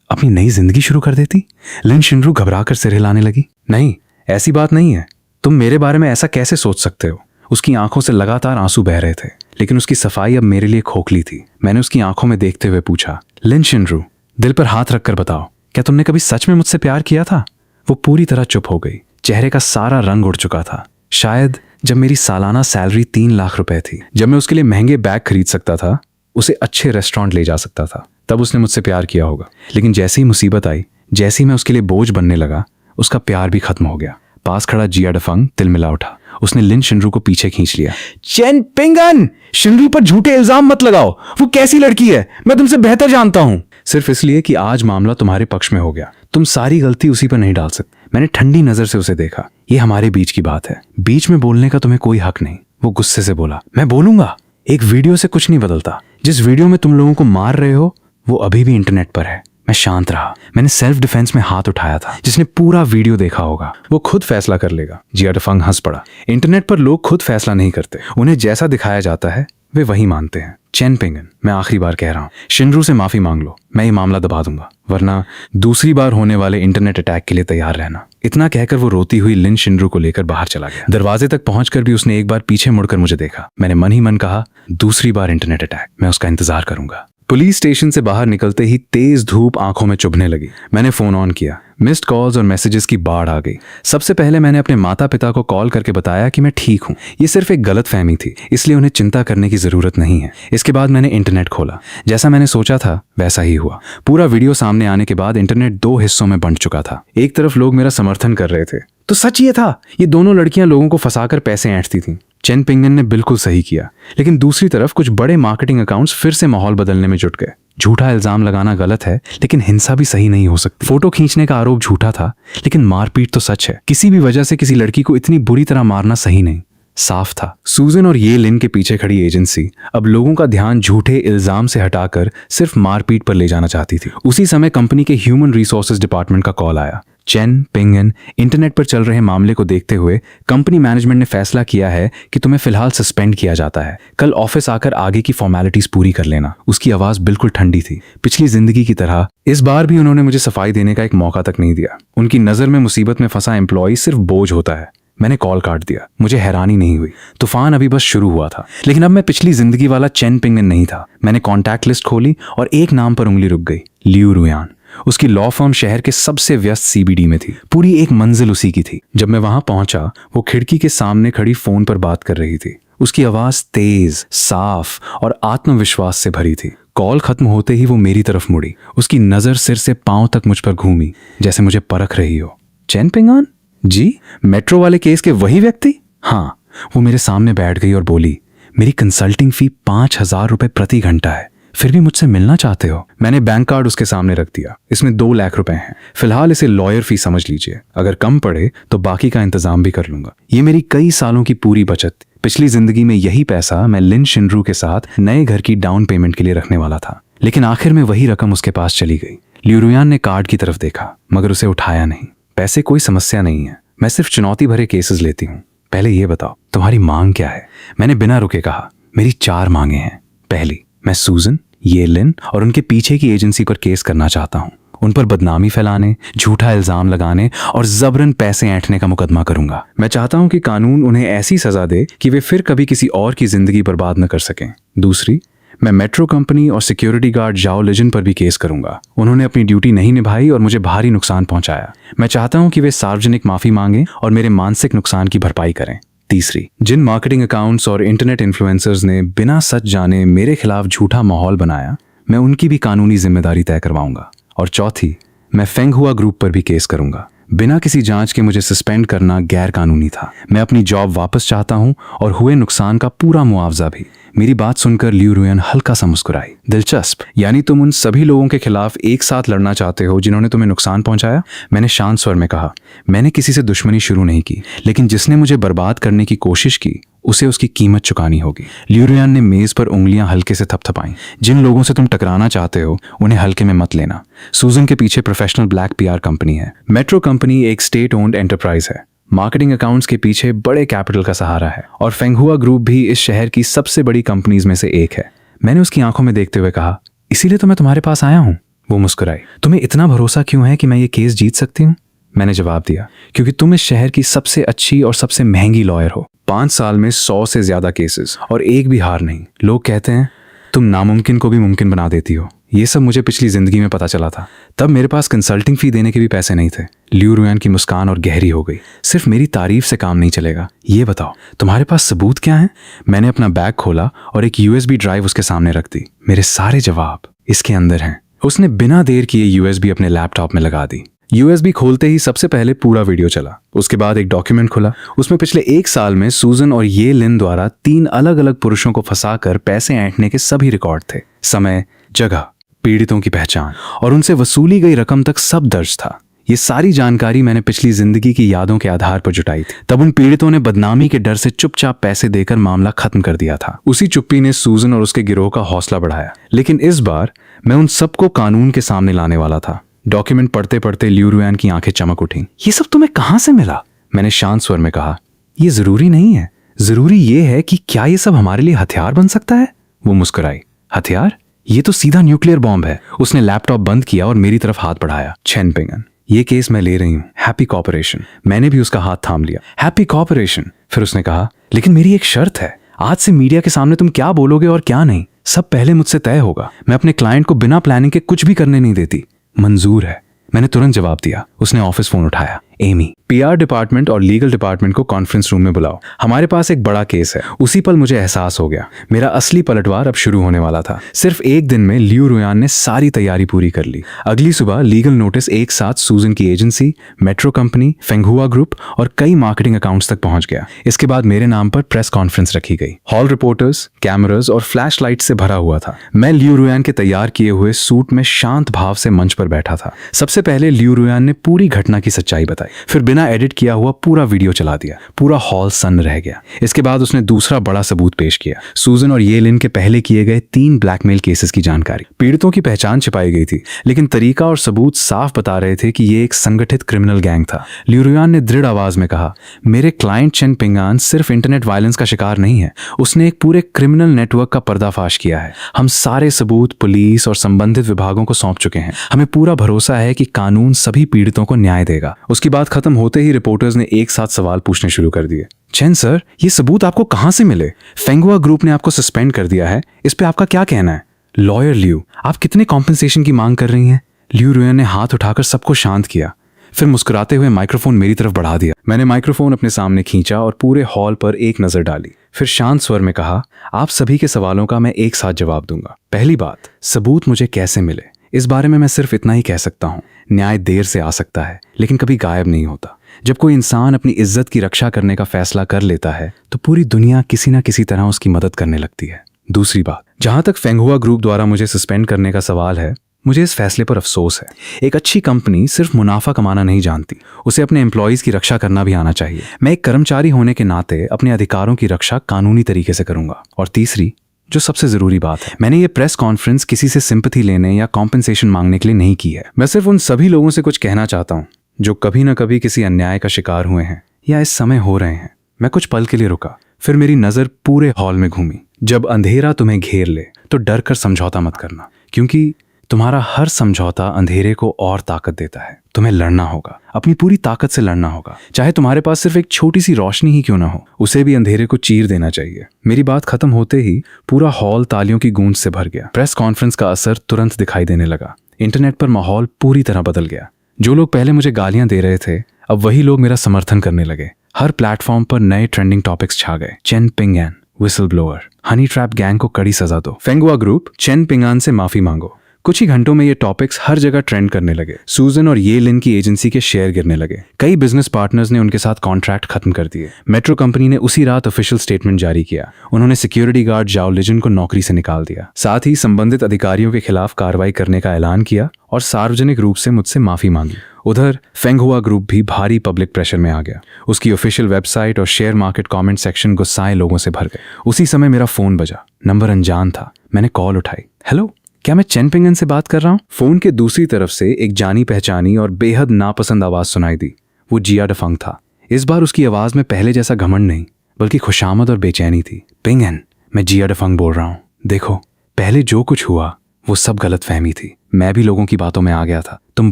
अपनी नई जिंदगी शुरू कर देती? लिन शिनरू घबराकर सिर हिलाने लगी। नहीं, ऐसी बात नहीं है। तुम मेरे बारे में ऐसा कैसे सोच सकते हो? उसकी आंखों से लगातार आंसू बह रहे थे, लेकिन उसकी सफाई अब मेरे लिए खोखली थी। मैंने उसकी आंखों में देखते हुए पूछा, लिन शिनरू, दिल पर हाथ रखकर बताओ, क्या तुमने कभी सच में मुझसे प्यार किया था? वो पूरी तरह चुप हो गई। चेहरे का सारा रंग उड़ चुका था। शायद जब मेरी सालाना सैलरी 3 लाख रुपए थी, जब मैं उसके लिए महंगे बैग खरीद सकता था, उसे अच्छे रेस्टोरेंट ले जा सकता था, तब उसने मुझसे प्यार किया होगा। लेकिन जैसे ही मुसीबत आई, जैसे ही मैं उसके लिए बोझ बनने लगा, उसका प्यार भी खत्म हो गया। पास खड़ा जिया डफंग तिलमिला उठा। उसने लिन शिनरू को पीछे खींच लिया। चेन पिंगन, शिनरू पर झूठे इल्जाम मत लगाओ। वो कैसी लड़की है मैं तुमसे बेहतर जानता हूं। सिर्फ इसलिए कि आज मामला तुम्हारे पक्ष में हो गया, तुम सारी गलती उसी पर नहीं डाल सकते। मैंने ठंडी नजर से उसे देखा। ये हमारे बीच की बात है, बीच में बोलने का तुम्हें कोई हक नहीं। वो गुस्से से बोला, मैं बोलूंगा। एक वीडियो से कुछ नहीं बदलता। जिस वीडियो में तुम लोगों को मार रहे हो वो अभी भी इंटरनेट पर है। मैं शांत रहा। मैंने सेल्फ डिफेंस में हाथ उठाया था। जिसने पूरा वीडियो देखा होगा वो खुद फैसला कर लेगा। जिया डफंग हंस पड़ा। इंटरनेट पर लोग खुद फैसला नहीं करते, उन्हें जैसा दिखाया जाता है वे वही मानते हैं। चेन पिंगन, मैं आखिरी बार कह रहा हूँ, शिनरू से माफी मांग लो। मैं ये मामला दबा दूंगा, वरना दूसरी बार होने वाले इंटरनेट अटैक के लिए तैयार रहना। इतना कहकर वो रोती हुई लिन शिनरू को लेकर बाहर चला गया। दरवाजे तक पहुंचकर भी उसने एक बार पीछे मुड़कर मुझे देखा। मैंने मन ही मन कहा, दूसरी बार इंटरनेट अटैक, मैं उसका इंतजार करूंगा। पुलिस स्टेशन से बाहर निकलते ही तेज धूप आंखों में चुभने लगी। मैंने फोन ऑन किया। मिस्ड कॉल्स और मैसेजेस की बाढ़ आ गई। सबसे पहले मैंने अपने माता पिता को कॉल करके बताया कि मैं ठीक हूँ, ये सिर्फ एक गलत फहमी थी, इसलिए उन्हें चिंता करने की जरूरत नहीं है। इसके बाद मैंने इंटरनेट खोला। जैसा मैंने सोचा था वैसा ही हुआ। पूरा वीडियो सामने आने के बाद इंटरनेट 2 हिस्सों में बंट चुका था। एक तरफ लोग मेरा समर्थन कर रहे थे, तो सच ये था, ये दोनों लड़कियां लोगों को फंसाकर पैसे ऐंठती थीं। चेन पिंगन ने बिल्कुल सही किया। लेकिन दूसरी तरफ कुछ बड़े मार्केटिंग अकाउंट्स फिर से माहौल बदलने में जुट गए। झूठा इल्जाम लगाना गलत है, लेकिन हिंसा भी सही नहीं हो सकती। फोटो खींचने का आरोप झूठा था, लेकिन मारपीट तो सच है। किसी भी वजह से किसी लड़की को इतनी बुरी तरह मारना सही नहीं। साफ था, सूजन और ये लिन के पीछे खड़ी एजेंसी अब लोगों का ध्यान झूठे इल्जाम से हटाकर सिर्फ मारपीट पर ले जाना चाहती थी। उसी समय कंपनी के ह्यूमन रिसोर्सेज डिपार्टमेंट का कॉल आया। चेन पिंगन, इंटरनेट पर चल रहे मामले को देखते हुए कंपनी मैनेजमेंट ने फैसला किया है कि तुम्हें फिलहाल सस्पेंड किया जाता है। कल ऑफिस आकर आगे की फॉर्मेलिटीज पूरी कर लेना। उसकी आवाज बिल्कुल ठंडी थी। पिछली जिंदगी की तरह इस बार भी उन्होंने मुझे सफाई देने का एक मौका तक नहीं दिया। उनकी नजर में मुसीबत में फंसा एम्प्लॉय सिर्फ बोझ होता है। मैंने कॉल काट दिया। मुझे हैरानी नहीं हुई, तूफान अभी बस शुरू हुआ था। लेकिन अब मैं पिछली जिंदगी वाला चेन पिंगन नहीं था। मैंने कॉन्टैक्ट लिस्ट खोली और एक नाम पर उंगली रुक गई, लियू रुयान। उसकी लॉ फर्म शहर के सबसे व्यस्त सीबीडी में थी। पूरी एक मंजिल उसी की थी। जब मैं वहां पहुंचा, वो खिड़की के सामने खड़ी फोन पर बात कर रही थी। उसकी आवाज तेज, साफ और आत्मविश्वास से भरी थी। कॉल खत्म होते ही वो मेरी तरफ मुड़ी। उसकी नजर सिर से पांव तक मुझ पर घूमी, जैसे मुझे परख रही हो। चेन पिंगन जी, मेट्रो वाले केस के वही व्यक्ति? हाँ। वो मेरे सामने बैठ गई और बोली, मेरी कंसल्टिंग फी 5,000 रुपए प्रति घंटा है, फिर भी मुझसे मिलना चाहते हो? मैंने बैंक कार्ड उसके सामने रख दिया। इसमें 2 लाख रुपए हैं। फिलहाल इसे लॉयर फी समझ लीजिए। अगर कम पड़े तो बाकी का इंतजाम भी कर लूंगा। ये मेरी कई सालों की पूरी बचत। पिछली जिंदगी में यही पैसा मैं लिन शिनरू के साथ नए घर की डाउन पेमेंट के लिए रखने वाला था। लेकिन आखिर में वही रकम उसके पास चली गई। लियू रुयान ने कार्ड की तरफ देखा, मगर उसे उठाया नहीं। पैसे कोई समस्या नहीं है, मैं सिर्फ चुनौती भरे केसेस लेती हूँ। पहले ये बताओ, तुम्हारी मांग क्या है? मैंने बिना रुके कहा, मेरी 4 मांगे हैं। पहली, मैं सूजन ये लिन और उनके पीछे की एजेंसी पर केस करना चाहता हूँ। उन पर बदनामी फैलाने, झूठा इल्जाम लगाने और जबरन पैसे ऐंठने का मुकदमा करूंगा। मैं चाहता हूं कि कानून उन्हें ऐसी सजा दे कि वे फिर कभी किसी और की जिंदगी बर्बाद न कर सकें। दूसरी, मैं मेट्रो कंपनी और सिक्योरिटी गार्ड जाओ लिजन पर भी केस करूंगा। उन्होंने अपनी ड्यूटी नहीं निभाई और मुझे भारी नुकसान पहुंचाया। मैं चाहता हूं कि वे सार्वजनिक माफी मांगें और मेरे मानसिक नुकसान की भरपाई करें। तीसरी, जिन मार्केटिंग अकाउंट्स और इंटरनेट इन्फ्लुएंसर्स ने बिना सच जाने मेरे खिलाफ झूठा माहौल बनाया, मैं उनकी भी कानूनी जिम्मेदारी तय करवाऊंगा। और चौथी, मैं फेंग हुआ ग्रुप पर भी केस करूंगा। बिना किसी जांच के मुझे सस्पेंड करना गैर कानूनी था। मैं अपनी जॉब वापस चाहता हूं और हुए नुकसान का पूरा मुआवजा भी। मेरी बात सुनकर लियू रुयन हल्का सा मुस्कुराई। दिलचस्प, यानी तुम उन सभी लोगों के खिलाफ एक साथ लड़ना चाहते हो जिन्होंने तुम्हें नुकसान पहुंचाया? मैंने शांत स्वर में कहा। मैंने किसी से दुश्मनी शुरू नहीं की, लेकिन जिसने मुझे बर्बाद करने की कोशिश की उसे उसकी कीमत चुकानी होगी। लियू रुयन ने मेज पर उंगलियां हल्के से थपथपाईं। जिन लोगों से तुम टकराना चाहते हो उन्हें हल्के में मत लेना। सूजन के पीछे प्रोफेशनल ब्लैक पीआर कंपनी है। मेट्रो कंपनी एक स्टेट ओन्ड एंटरप्राइज है। मार्केटिंग अकाउंट्स के पीछे बड़े कैपिटल का सहारा है और फेंगहुआ ग्रुप भी इस शहर की सबसे बड़ी कंपनीज में से एक है। मैंने उसकी आंखों में देखते हुए कहा, इसीलिए तो मैं तुम्हारे पास आया हूं। वो मुस्कुराई। तुम्हें इतना भरोसा क्यों है कि मैं ये केस जीत सकती हूँ? मैंने जवाब दिया, क्योंकि तुम इस शहर की सबसे अच्छी और सबसे महंगी लॉयर हो। 5 साल में 100 से ज्यादा केसेस और एक भी हार नहीं। लोग कहते हैं तुम नामुमकिन को भी मुमकिन बना देती हो। ये सब मुझे पिछली जिंदगी में पता चला था। तब मेरे पास कंसल्टिंग फी देने के भी पैसे नहीं थे। लियू रुयन की मुस्कान और गहरी हो गई। सिर्फ मेरी तारीफ से काम नहीं चलेगा। ये बताओ, तुम्हारे पास सबूत क्या है? मैंने अपना बैग खोला और एक यूएसबी ड्राइव उसके सामने रख दी। मेरे सारे जवाब इसके अंदर हैं। उसने बिना देर किए यूएसबी अपने लैपटॉप में लगा दी। यूएसबी खोलते ही सबसे पहले पूरा वीडियो चला। उसके बाद एक डॉक्यूमेंट खुला। उसमें पिछले 1 साल में सूजन और ये लिन द्वारा 3 अलग अलग पुरुषों को फंसाकर पैसे ऐंठने के सभी रिकॉर्ड थे। समय, जगह, पीड़ितों की पहचान और उनसे वसूली गई रकम तक सब दर्ज था। ये सारी जानकारी मैंने पिछली जिंदगी की यादों के आधार पर जुटाई थी। तब उन पीड़ितों ने बदनामी के डर से चुपचाप पैसे देकर मामला खत्म कर दिया था। उसी चुप्पी ने सूजन और उसके गिरोह का हौसला बढ़ाया। लेकिन इस बार मैं उन सबको कानून के सामने लाने वाला था। डॉक्यूमेंट पढ़ते पढ़ते लियू रुयन की आंखें चमक उठीं। ये सब तुम्हें कहां से मिला? मैंने शांत स्वर में कहा, यह जरूरी नहीं है। जरूरी ये है कि क्या ये सब हमारे लिए हथियार बन सकता है? वो मुस्कुराई। हथियार? ये तो सीधा न्यूक्लियर बॉम्ब है। उसने लैपटॉप बंद किया और मेरी तरफ हाथ बढ़ाया। चेन पिंगन, ये केस मैं ले रही हूँ। Happy cooperation. मैंने भी उसका हाथ थाम लिया। Happy cooperation. फिर उसने कहा, लेकिन मेरी एक शर्त है। आज से मीडिया के सामने तुम क्या बोलोगे और क्या नहीं, सब पहले मुझसे तय होगा। मैं अपने क्लाइंट को बिना प्लानिंग के कुछ भी करने नहीं देती। मंजूर है, मैंने तुरंत जवाब दिया। उसने ऑफिस फोन उठाया। एमी, पीआर डिपार्टमेंट और लीगल डिपार्टमेंट को कॉन्फ्रेंस रूम में बुलाओ। हमारे पास एक बड़ा केस है। उसी पल मुझे एहसास हो गया, मेरा असली पलटवार अब शुरू होने वाला था। सिर्फ एक दिन में लियू रुयन ने सारी तैयारी पूरी कर ली। अगली सुबह लीगल नोटिस एक साथ सूजन की एजेंसी, मेट्रो कंपनी, फेंगहुआ ग्रुप और कई मार्केटिंग अकाउंट्स तक पहुंच गया। इसके बाद मेरे नाम पर प्रेस कॉन्फ्रेंस रखी गई। हॉल रिपोर्टर्स, कैमरास और फ्लैश लाइट से भरा हुआ था। मैं लियू रुयन के तैयार किए हुए सूट में शांत भाव से मंच पर बैठा था। सबसे पहले लियू रुयन ने पूरी घटना की सच्चाई बताई, फिर बिना एडिट किया हुआ पूरा वीडियो चला दिया। पूरा हॉल सन्न रह गया। इसके बाद उसने दूसरा बड़ा सबूत पेश किया, सूजन और ये लिन के पहले किए गए 3 ब्लैकमेल केसेस की जानकारी। पीड़ितों की पहचान छिपाई गई थी, लेकिन तरीका और सबूत साफ बता रहे थे कि ये एक संगठित क्रिमिनल गैंग था। लियू रुयन ने दृढ़ आवाज में कहा, मेरे क्लाइंट चेन पिंगान सिर्फ इंटरनेट वायलेंस का शिकार नहीं है, उसने एक पूरे क्रिमिनल नेटवर्क का पर्दाफाश किया है। हम सारे सबूत पुलिस और संबंधित विभागों को सौंप चुके हैं। हमें पूरा भरोसा है कि कानून सभी पीड़ितों को न्याय देगा। उसकी बात खत्म होते ही रिपोर्टर्स ने एक साथ सवाल पूछने शुरू कर दिए। चेन सर, ये सबूत आपको कहां से मिले? फेंगहुआ ग्रुप ने आपको सस्पेंड कर दिया है, इस पे आपका क्या कहना है? लॉयर लियू, आप कितने कॉम्पेंसेशन की मांग कर रही हैं? लियू रुयन ने हाथ उठाकर सबको शांत किया, फिर मुस्कुराते हुए माइक्रोफोन मेरी तरफ बढ़ा दिया। मैंने माइक्रोफोन अपने सामने खींचा और पूरे हॉल पर एक नजर डाली। फिर शांत स्वर में कहा, आप सभी के सवालों का मैं एक साथ जवाब दूंगा। पहली बात, सबूत मुझे कैसे मिले? इस बारे में मैं सिर्फ इतना ही कह सकता हूँ, न्याय देर से आ सकता है, लेकिन कभी गायब नहीं होता। जब कोई इंसान अपनी इज्जत की रक्षा करने का फैसला कर लेता है तो पूरी दुनिया किसी न किसी तरह उसकी मदद करने लगती है। दूसरी बात, जहां तक फेंगहुआ ग्रुप द्वारा मुझे सस्पेंड करने का सवाल है, मुझे इस फैसले पर अफसोस है। एक अच्छी कंपनी सिर्फ मुनाफा कमाना नहीं जानती, उसे अपने एम्प्लॉयज की रक्षा करना भी आना चाहिए। मैं एक कर्मचारी होने के नाते अपने अधिकारों की रक्षा कानूनी तरीके से करूंगा। और तीसरी, जो सबसे जरूरी बात है, मैंने ये प्रेस कॉन्फ्रेंस किसी से सिंपैथी लेने या कॉम्पेंसेशन मांगने के लिए नहीं की है। मैं सिर्फ उन सभी लोगों से कुछ कहना चाहता हूँ जो कभी न कभी किसी अन्याय का शिकार हुए हैं या इस समय हो रहे हैं। मैं कुछ पल के लिए रुका, फिर मेरी नजर पूरे हॉल में घूमी। जब अंधेरा तुम्हें घेर ले तो डर कर समझौता मत करना, क्योंकि तुम्हारा हर समझौता अंधेरे को और ताकत देता है। तुम्हें लड़ना होगा, अपनी पूरी ताकत से लड़ना होगा, चाहे तुम्हारे पास सिर्फ एक छोटी सी रोशनी ही क्यों ना हो, उसे भी अंधेरे को चीर देना चाहिए। मेरी बात खत्म होते ही पूरा हॉल तालियों की गूंज से भर गया। प्रेस कॉन्फ्रेंस का असर तुरंत दिखाई देने लगा। इंटरनेट पर माहौल पूरी तरह बदल गया। जो लोग पहले मुझे गालियां दे रहे थे, अब वही लोग मेरा समर्थन करने लगे। हर प्लेटफॉर्म पर नए ट्रेंडिंग टॉपिक्स छा गए। Chen Pingan whistle blower, honey trap gang को कड़ी सजा दो, फेंगुआ ग्रुप चेन पिंगान से माफी मांगो। कुछ ही घंटों में ये टॉपिक्स हर जगह ट्रेंड करने लगे। सूजन और ये लिन की एजेंसी के शेयर गिरने लगे। कई बिजनेस पार्टनर्स ने उनके साथ कॉन्ट्रैक्ट खत्म कर दिए। मेट्रो कंपनी ने उसी रात ऑफिशियल स्टेटमेंट जारी किया। उन्होंने सिक्योरिटी गार्ड जाओ लिजन को नौकरी से निकाल दिया। साथ ही संबंधित अधिकारियों के खिलाफ कार्रवाई करने का ऐलान किया और सार्वजनिक रूप से मुझसे माफी मांगी। उधर फेंगहुआ ग्रुप भी भारी पब्लिक प्रेशर में आ गया। उसकी ऑफिशियल वेबसाइट और शेयर मार्केट कमेंट सेक्शन गुस्साए लोगों से भर गए। उसी समय मेरा फोन बजा। नंबर अनजान था। मैंने कॉल उठाई। हेलो, क्या मैं चेन पिंगन से बात कर रहा हूँ? फोन के दूसरी तरफ से एक जानी पहचानी और बेहद नापसंद आवाज सुनाई दी। वो जिया डफंग था। इस बार उसकी आवाज में पहले जैसा घमंड नहीं, बल्कि खुशामद और बेचैनी थी। पिंगन, मैं जिया डफंग बोल रहा हूँ। देखो, पहले जो कुछ हुआ वो सब गलतफहमी थी। मैं भी लोगों की बातों में आ गया था। तुम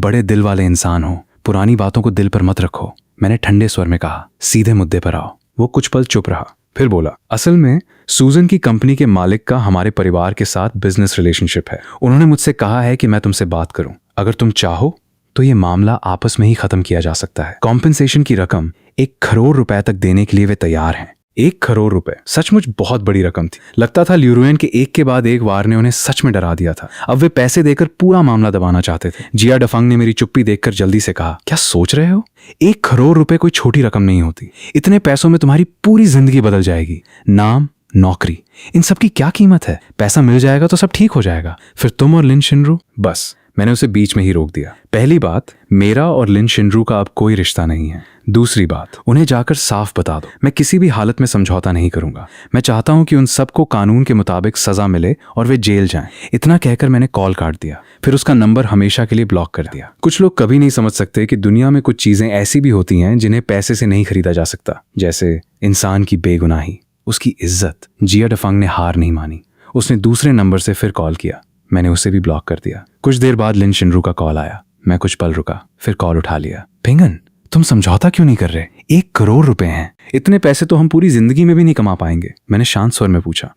बड़े दिल वाले इंसान हो, पुरानी बातों को दिल पर मत रखो। मैंने ठंडे स्वर में कहा, सीधे मुद्दे पर आओ। वो कुछ पल चुप रहा, फिर बोला, असल में सूजन की कंपनी के मालिक का हमारे परिवार के साथ बिजनेस रिलेशनशिप है। उन्होंने मुझसे कहा है कि मैं तुमसे बात करूं। अगर तुम चाहो तो ये मामला आपस में ही खत्म किया जा सकता है। कॉम्पेंसेशन की रकम 1 करोड़ रुपए तक देने के लिए वे तैयार हैं। 1 करोड़ रुपए सचमुच बहुत बड़ी रकम थी। लगता था ल्यूरुएन के एक के बाद एक वार ने उन्हें सच में डरा दिया था। अब वे पैसे देकर पूरा मामला दबाना चाहते थे। जिया डफंग ने मेरी चुप्पी देखकर जल्दी से कहा, क्या सोच रहे हो? 1 करोड़ रुपए कोई छोटी रकम नहीं होती। इतने पैसों में तुम्हारी पूरी जिंदगी बदल जाएगी। नाम, नौकरी, इन सब की क्या कीमत है? पैसा मिल जाएगा तो सब ठीक हो जाएगा। फिर तुम और लिन शिनरू। बस, मैंने उसे बीच में ही रोक दिया। पहली बात, मेरा और लिन शिनरू का अब कोई रिश्ता नहीं है। दूसरी बात, उन्हें जाकर साफ बता दो, मैं किसी भी हालत में समझौता नहीं करूंगा। मैं चाहता हूं कि उन सबको कानून के मुताबिक सजा मिले और वे जेल जाएं। इतना कहकर मैंने कॉल काट दिया। फिर उसका नंबर हमेशा के लिए ब्लॉक कर दिया। कुछ लोग कभी नहीं समझ सकते कि दुनिया में कुछ चीजें ऐसी भी होती हैं जिन्हें पैसे से नहीं खरीदा जा सकता, जैसे इंसान की बेगुनाही, उसकी इज्जत। जिया डफंग ने हार नहीं मानी। उसने दूसरे नंबर से फिर कॉल किया। मैंने उसे भी ब्लॉक कर दिया। कुछ देर बाद लिन शिनरू का कॉल आया। मैं कुछ पल रुका, फिर कॉल उठा लिया। पिंगन, तुम समझौता क्यों नहीं कर रहे? 1 करोड़ रुपए हैं। इतने पैसे तो हम पूरी जिंदगी में भी नहीं कमा पाएंगे। मैंने शांत स्वर में पूछा।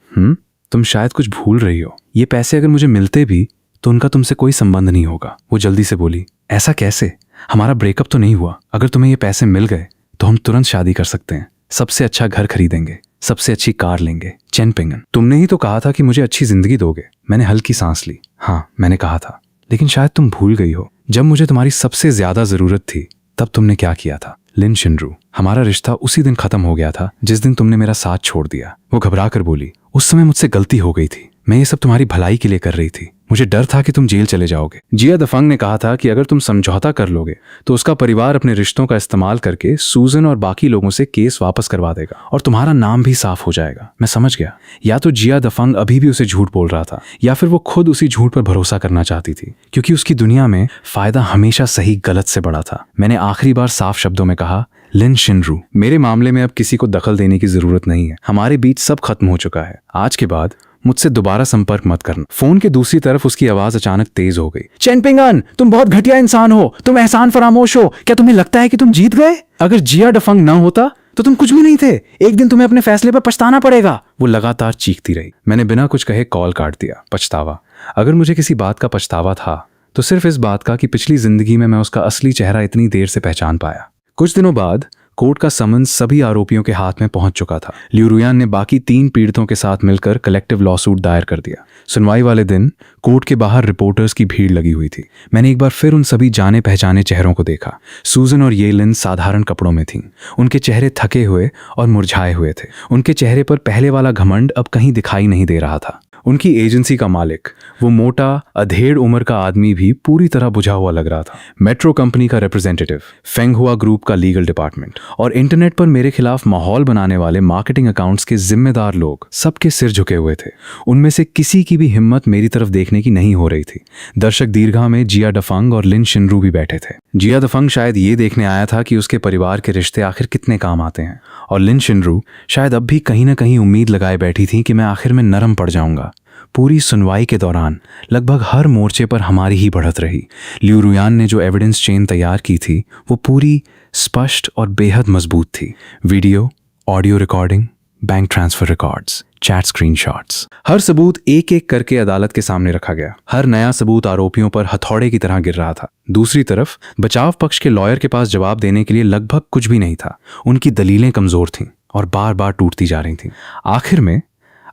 तुम शायद कुछ भूल रही हो। ये पैसे अगर मुझे मिलते भी तो उनका तुमसे कोई संबंध नहीं होगा। वो जल्दी से बोली, ऐसा कैसे? हमारा ब्रेकअप तो नहीं हुआ। अगर तुम्हें ये पैसे मिल गए तो हम तुरंत शादी कर सकते हैं। सबसे अच्छा घर खरीदेंगे, सबसे अच्छी कार लेंगे। चेन पिंगन, तुमने ही तो कहा था कि मुझे अच्छी जिंदगी दोगे। मैंने हल्की सांस ली। हाँ, मैंने कहा था, लेकिन शायद तुम भूल गई हो। जब मुझे तुम्हारी सबसे ज्यादा जरूरत थी तब तुमने क्या किया था? लिन शिनरू, हमारा रिश्ता उसी दिन खत्म हो गया था जिस दिन तुमने मेरा साथ छोड़ दिया। वो घबरा कर बोली, उस समय मुझसे गलती हो गई थी। मैं ये सब तुम्हारी भलाई के लिए कर रही थी। मुझे डर था कि तुम जेल चले जाओगे। जिया डफंग ने कहा था कि अगर तुम समझौता कर लोगे तो उसका परिवार अपने रिश्तों का इस्तेमाल करके सूजन और बाकी लोगों से केस वापस करवा देगा और तुम्हारा नाम भी साफ हो जाएगा। मैं समझ गया। या तो जिया डफंग अभी भी उसे झूठ बोल रहा था, या फिर वो खुद उसी झूठ पर भरोसा करना चाहती थी, क्योंकि उसकी दुनिया में फायदा हमेशा सही गलत से बड़ा था। मैंने आखिरी बार साफ शब्दों में कहा, लिन शिनरू, मेरे मामले में अब किसी को दखल देने की जरूरत नहीं है। हमारे बीच सब खत्म हो चुका है। आज के बाद मुझसे दोबारा संपर्क मत करना। फोन के दूसरी तरफ उसकी आवाज अचानक तेज हो गई। चेन पिंगन, तुम बहुत घटिया इंसान हो। तुम एहसान फरामोश हो। क्या तुम्हें लगता है कि तुम जीत गए? अगर जिया डफंग न होता तो तुम कुछ भी नहीं थे। एक दिन तुम्हें अपने फैसले पर पछताना पड़ेगा। वो लगातार चीखती रही। मैंने बिना कुछ कहे कॉल काट दिया। पछतावा? अगर मुझे किसी बात का पछतावा था तो सिर्फ इस बात का कि पिछली जिंदगी में मैं उसका असली चेहरा इतनी देर से पहचान पाया। कुछ दिनों बाद कोर्ट का समन सभी आरोपियों के हाथ में पहुंच चुका था। ल्यूरुयान ने बाकी 3 पीड़ितों के साथ मिलकर कलेक्टिव लॉसूट दायर कर दिया। सुनवाई वाले दिन कोर्ट के बाहर रिपोर्टर्स की भीड़ लगी हुई थी। मैंने एक बार फिर उन सभी जाने पहचाने चेहरों को देखा। सूजन और ये लिन साधारण कपड़ों में थीं। उनके चेहरे थके हुए और मुरझाए हुए थे। उनके चेहरे पर पहले वाला घमंड अब कहीं दिखाई नहीं दे रहा था। उनकी एजेंसी का मालिक, वो मोटा अधेड़ उम्र का आदमी भी पूरी तरह बुझा हुआ लग रहा था। मेट्रो कंपनी का रिप्रेजेंटेटिव, फेंगहुआ ग्रुप का लीगल डिपार्टमेंट और इंटरनेट पर मेरे खिलाफ माहौल बनाने वाले मार्केटिंग अकाउंट्स के जिम्मेदार लोग, सबके सिर झुके हुए थे। उनमें से किसी की भी हिम्मत मेरी तरफ देखने की नहीं हो रही थी। दर्शक दीर्घा में जिया डफंग और लिन शिनरू भी बैठे थे। जिया डफंग शायद ये देखने आया था कि उसके परिवार के रिश्ते आखिर कितने काम आते हैं, और लिन शिनरू शायद अब भी कहीं ना कहीं उम्मीद लगाए बैठी थी कि मैं आखिर में नरम पड़ जाऊंगा। पूरी सुनवाई के दौरान लगभग हर मोर्चे पर हमारी ही बढ़त रही। लियू रुयान ने जो एविडेंस चेन तैयार की थी वो पूरी स्पष्ट और बेहद मजबूत थी। Video, audio recording, bank transfer records, chat screenshots, हर सबूत एक एक करके अदालत के सामने रखा गया। हर नया सबूत आरोपियों पर हथौड़े की तरह गिर रहा था। दूसरी तरफ बचाव पक्ष के लॉयर के पास जवाब देने के लिए लगभग कुछ भी नहीं था। उनकी दलीलें कमजोर थीं और बार बार टूटती जा रही थीं। आखिर में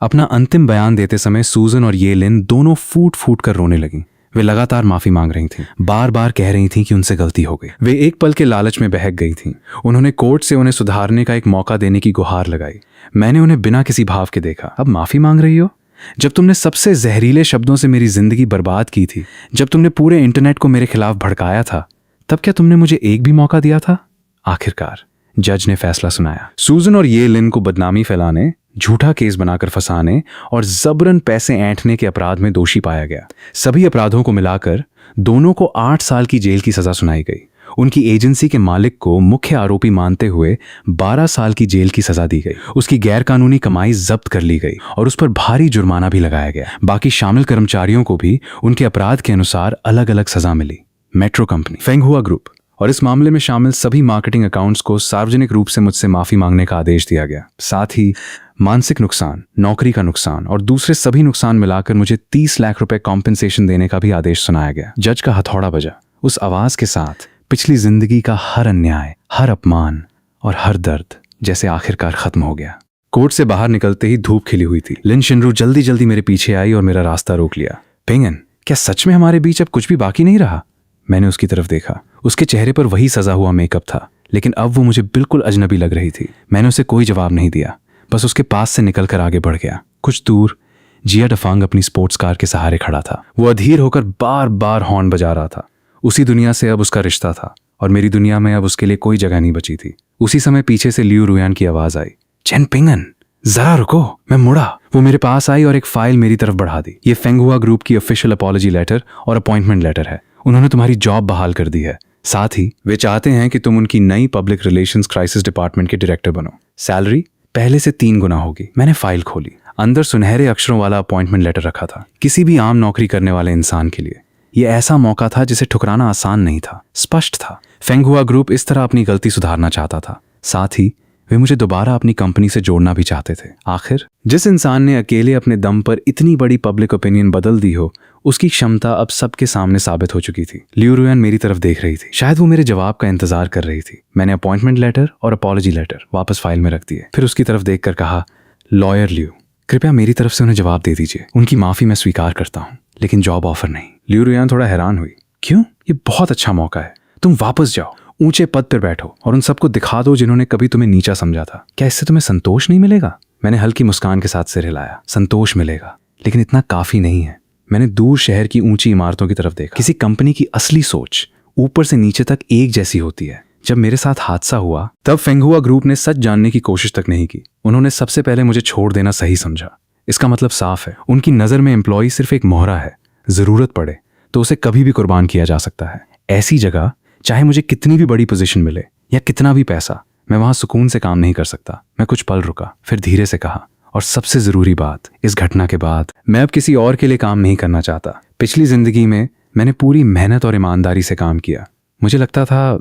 अपना अंतिम बयान देते समय सूजन और ये लिन दोनों फूट फूट कर रोने लगीं। वे लगातार माफी मांग रही थीं, बार बार कह रही थीं कि उनसे गलती हो गई। वे एक पल के लालच में बहक गई थीं। उन्होंने कोर्ट से उन्हें सुधारने का एक मौका देने की गुहार लगाई। मैंने उन्हें बिना किसी भाव के देखा। अब माफी मांग रही हो? जब तुमने सबसे जहरीले शब्दों से मेरी जिंदगी बर्बाद की थी, जब तुमने पूरे इंटरनेट को मेरे खिलाफ भड़काया था, तब क्या तुमने मुझे एक भी मौका दिया था? आखिरकार जज ने फैसला सुनाया। सूजन और ये लिन को बदनामी फैलाने, झूठा केस बनाकर फंसाने और जबरन पैसे ऐंठने के अपराध में दोषी पाया गया। सभी अपराधों को मिलाकर दोनों को 8 साल की जेल की सजा सुनाई गई। उनकी एजेंसी के मालिक को मुख्य आरोपी मानते हुए 12 साल की जेल की सजा दी गई। उसकी गैरकानूनी कमाई जब्त कर ली गई और उस पर भारी जुर्माना भी लगाया गया। बाकी शामिल कर्मचारियों को भी उनके अपराध के अनुसार अलग अलग सजा मिली। मेट्रो कंपनी, फेंगहुआ ग्रुप और इस मामले में शामिल सभी मार्केटिंग अकाउंट्स को सार्वजनिक रूप से मुझसे माफी मांगने का आदेश दिया गया। साथ ही मानसिक नुकसान, नौकरी का नुकसान और दूसरे सभी नुकसान मिलाकर मुझे 30 लाख रुपए कॉम्पेंसेशन देने का भी आदेश सुनाया गया। जज का हथौड़ा बजा। उस आवाज के साथ पिछली जिंदगी का हर अन्याय, हर अपमान और हर दर्द जैसे आखिरकार खत्म हो गया। कोर्ट से बाहर निकलते ही धूप खिली हुई थी। लिन शिनरू जल्दी जल्दी मेरे पीछे आई और मेरा रास्ता रोक लिया। पिंगन, क्या सच में हमारे बीच अब कुछ भी बाकी नहीं रहा? मैंने उसकी तरफ देखा। उसके चेहरे पर वही सजा हुआ मेकअप था, लेकिन अब वो मुझे बिल्कुल अजनबी लग रही थी। मैंने उसे कोई जवाब नहीं दिया, बस उसके पास से निकलकर आगे बढ़ गया। कुछ दूर जिया डफांग अपनी स्पोर्ट्स कार के सहारे खड़ा था। वो अधीर होकर बार बार हॉर्न बजा रहा था। उसी दुनिया से अब उसका रिश्ता था और मेरी दुनिया में अब उसके लिए कोई जगह नहीं बची थी। उसी समय पीछे से लियू रुयान की आवाज आई, चेन पिंगन, जरा रुको। मैं मुड़ा। वो मेरे पास आई और एक फाइल मेरी तरफ बढ़ा दी। ये फेंगहुआ ग्रुप की ऑफिशियल अपॉलजी लेटर और अपॉइंटमेंट लेटर है। उन्होंने तुम्हारी जॉब बहाल कर दी है। साथ ही वे चाहते हैं कि तुम उनकी नई पब्लिक रिलेशंस क्राइसिस डिपार्टमेंट के डायरेक्टर बनो। सैलरी पहले से 3 गुना होगी। मैंने फाइल खोली। अंदर सुनहरे अक्षरों वाला अपॉइंटमेंट लेटर रखा था, किसी भी आम नौकरी करने वाले इंसान के लिए। यह ऐसा मौका था जिसे ठुकराना आसान नहीं था, स्पष्ट था। फेंगहुआ ग्रुप इस तरह अपनी गलती सुधारना चाहता था। साथ ही वे मुझे दोबारा अपनी कंपनी से जोड़ना भी चाहते थे। आखिर जिस इंसान ने अकेले अपने दम पर इतनी बड़ी पब्लिक ओपिनियन बदल दी हो, उसकी क्षमता अब सबके सामने साबित हो चुकी थी। लियू रुयान मेरी तरफ देख रही थी। शायद वो मेरे जवाब का इंतजार कर रही थी। मैंने अपॉइंटमेंट लेटर और अपॉलजी लेटर वापस फाइल में रख दिए। फिर उसकी तरफ देखकर कहा, लॉयर लियू, कृपया मेरी तरफ से उन्हें जवाब दे दीजिए। उनकी माफी मैं स्वीकार करता हूँ, लेकिन जॉब ऑफर नहीं। लियू रुयान थोड़ा हैरान हुई। क्यों? ये बहुत अच्छा मौका है। तुम वापस जाओ, ऊंचे पद पर बैठो और उन सबको दिखा दो जिन्होंने कभी तुम्हें नीचा समझा था। क्या इससे तुम्हें संतोष नहीं मिलेगा? मैंने हल्की मुस्कान के साथ सिर हिलाया। संतोष मिलेगा, लेकिन इतना काफी नहीं है। मैंने दूर शहर की ऊंची इमारतों की तरफ देखा। किसी कंपनी की असली सोच ऊपर से नीचे तक एक जैसी होती है। जब मेरे साथ हादसा हुआ, तब फेंगहुआ ग्रुप ने सच जानने की कोशिश तक नहीं की। उन्होंने सबसे पहले मुझे छोड़ देना सही समझा। इसका मतलब साफ है, उनकी नजर में एम्प्लॉय सिर्फ एक मोहरा है। जरूरत पड़े तो उसे कभी भी कुर्बान किया जा सकता है। ऐसी जगह चाहे मुझे कितनी भी बड़ी पोजीशन मिले या कितना भी पैसा, मैं वहां सुकून से काम नहीं कर सकता। मैं कुछ पल रुका, फिर धीरे से कहा, और सबसे जरूरी बात, इस घटना के बाद मैं अब किसी और के लिए काम नहीं करना चाहता। पिछली जिंदगी में मैंने पूरी मेहनत और ईमानदारी से काम किया। मुझे लगता था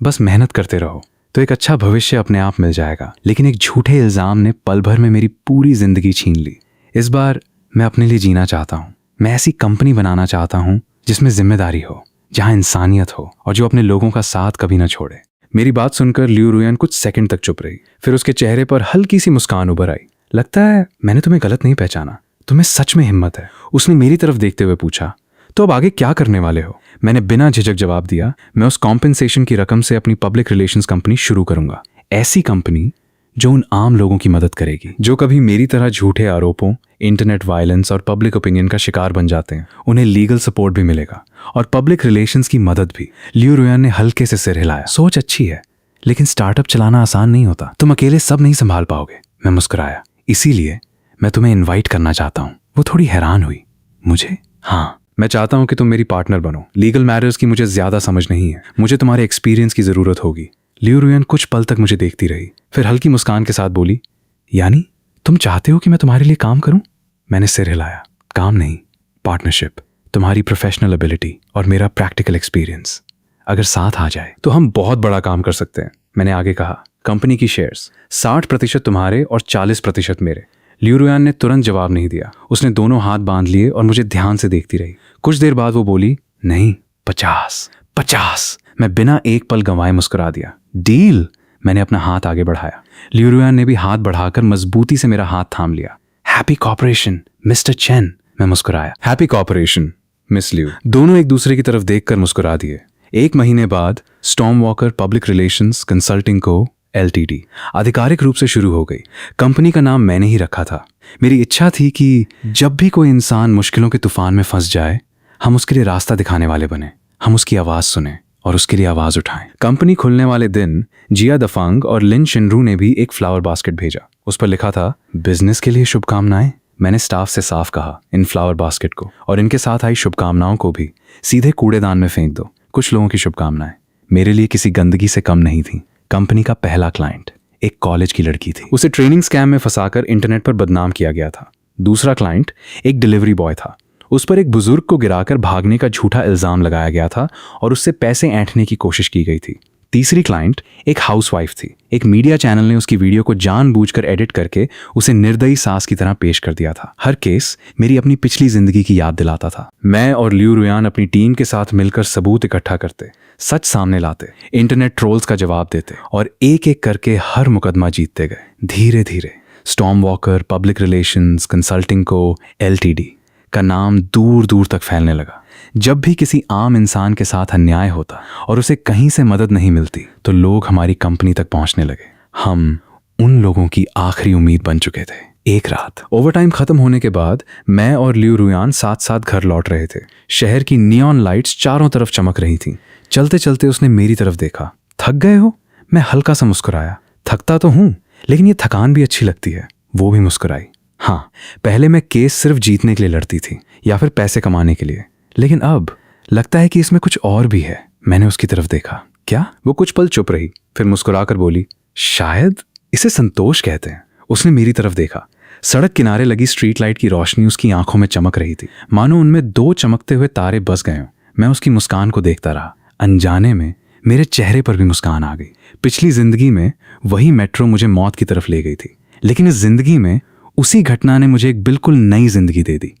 बस मेहनत करते रहो तो एक अच्छा भविष्य अपने आप मिल जाएगा। लेकिन एक झूठे इल्जाम ने पल भर में मेरी पूरी जिंदगी छीन ली। इस बार मैं अपने लिए जीना चाहता हूँ। मैं ऐसी कंपनी बनाना चाहता हूँ जिसमें जिम्मेदारी हो, जहां इंसानियत हो और जो अपने लोगों का साथ कभी ना छोड़े। मेरी बात सुनकर लियू रुयान कुछ सेकंड तक चुप रही। फिर उसके चेहरे पर हल्की सी मुस्कान उभर आई। लगता है मैंने तुम्हें गलत नहीं पहचाना, तुम्हें सच में हिम्मत है। उसने मेरी तरफ देखते हुए पूछा, तो अब आगे क्या करने वाले हो? मैंने बिना झिझक जवाब दिया, मैं उस कॉम्पेंसेशन की रकम से अपनी पब्लिक रिलेशंस कंपनी शुरू करूंगा। ऐसी कंपनी जो उन आम लोगों की मदद करेगी जो कभी मेरी तरह झूठे आरोपों, इंटरनेट वायलेंस और पब्लिक ओपिनियन का शिकार बन जाते हैं। उन्हें लीगल सपोर्ट भी मिलेगा और पब्लिक रिलेशंस की मदद भी। लियू रुयान ने हल्के से सिर हिलाया। सोच अच्छी है, लेकिन स्टार्टअप चलाना आसान नहीं होता। तुम अकेले सब नहीं संभाल पाओगे। मैं मुस्कुराया। इसीलिए मैं तुम्हें इन्वाइट करना चाहता हूँ। वो थोड़ी हैरान हुई। मुझे? हाँ, मैं चाहता हूँ कि तुम मेरी पार्टनर बनो। लीगल मैटर्स की मुझे ज्यादा समझ नहीं है। मुझे तुम्हारे एक्सपीरियंस की जरूरत होगी। लियू रुयान कुछ पल तक मुझे देखती रही, फिर हल्की मुस्कान के साथ बोली, यानी तुम चाहते हो कि मैं तुम्हारे लिए काम करूं? मैंने सिर हिलाया। काम नहीं, पार्टनरशिप। तुम्हारी प्रोफेशनल एबिलिटी और मेरा प्रैक्टिकल एक्सपीरियंस अगर साथ आ जाए तो हम बहुत बड़ा काम कर सकते हैं। मैंने आगे कहा, कंपनी की शेयर्स 60% तुम्हारे और 40% मेरे। लियू रुयान ने तुरंत जवाब नहीं दिया। उसने दोनों हाथ बांध लिए और मुझे ध्यान से देखती रही। कुछ देर बाद वो बोली, नहीं, 50। मैं बिना एक पल गंवाए मुस्कुरा दिया। डील। मैंने अपना हाथ आगे बढ़ाया। लियू रुयान ने भी हाथ बढ़ाकर मजबूती से मेरा हाथ थाम लिया। Happy cooperation mister Chen. मैं मुस्कुराया। Happy cooperation miss Liu. दोनों एक दूसरे की तरफ देखकर मुस्कुरा दिए। 1 महीने बाद storm walker public relations consulting को LTD आधिकारिक रूप से शुरू हो गई। कंपनी का नाम मैंने ही रखा था। मेरी इच्छा थी कि जब भी कोई इंसान मुश्किलों के तूफान में फंस जाए, हम उसके लिए रास्ता दिखाने वाले बने। हम उसकी आवाज़ सुने और उसके लिए आवाज़ उठाएं। कंपनी खुलने वाले दिन जिया दफांग और लिन शिनरू ने भी एक फ्लावर बास्केट भेजा। उस पर लिखा था, बिजनेस के लिए शुभकामनाएं। मैंने स्टाफ से साफ कहा, इन फ्लावर बास्केट को और इनके साथ आई शुभकामनाओं को भी सीधे कूड़ेदान में फेंक दो। कुछ लोगों की शुभकामनाएं मेरे लिए किसी गंदगी से कम नहीं थी। कंपनी का पहला क्लाइंट एक कॉलेज की लड़की थी। उसे ट्रेनिंग स्कैम में फंसाकर इंटरनेट पर बदनाम किया गया था। दूसरा क्लाइंट एक डिलीवरी बॉय था। उस पर एक बुजुर्ग को गिराकर भागने का झूठा इल्जाम लगाया गया था और उससे पैसे ऐंठने की कोशिश की गई थी। तीसरी क्लाइंट एक हाउसवाइफ थी। एक मीडिया चैनल ने उसकी वीडियो को जानबूझकर एडिट करके उसे निर्दयी सास की तरह पेश कर दिया था। हर केस मेरी अपनी पिछली जिंदगी की याद दिलाता था। मैं और लियू रुयान अपनी टीम के साथ मिलकर सबूत इकट्ठा करते, सच सामने लाते, इंटरनेट ट्रोल्स का जवाब देते और एक एक करके हर मुकदमा जीतते गए। धीरे धीरे storm walker public relations consulting को LTD का नाम दूर दूर तक फैलने लगा। जब भी किसी आम इंसान के साथ अन्याय होता और उसे कहीं से मदद नहीं मिलती तो लोग हमारी कंपनी तक पहुंचने लगे। हम उन लोगों की आखिरी उम्मीद बन चुके थे। एक रात ओवरटाइम खत्म होने के बाद मैं और लियू रुयान साथ साथ घर लौट रहे थे। शहर की नियॉन लाइट्स चारों तरफ चमक रही थीं। चलते चलते उसने मेरी तरफ देखा। थक गए हो? मैं हल्का सा मुस्कुराया। थकता तो हूं, लेकिन ये थकान भी अच्छी लगती है। वो भी मुस्कुराई। हाँ, पहले मैं केस सिर्फ जीतने के लिए लड़ती थी या फिर पैसे कमाने के लिए, लेकिन अब लगता है कि इसमें कुछ और भी है। मैंने उसकी तरफ देखा। क्या? वो कुछ पल चुप रही, फिर मुस्कुराकर बोली, शायद इसे संतोष कहते हैं। उसने मेरी तरफ देखा। सड़क किनारे लगी स्ट्रीट लाइट की रोशनी उसकी आंखों में चमक रही थी, मानो उनमें 2 चमकते हुए तारे बस गए हों। मैं उसकी मुस्कान को देखता रहा। अनजाने में मेरे चेहरे पर भी मुस्कान आ गई। पिछली जिंदगी में वही मेट्रो मुझे मौत की तरफ ले गई थी, लेकिन इस जिंदगी में उसी घटना ने मुझे एक बिल्कुल नई जिंदगी दे दी।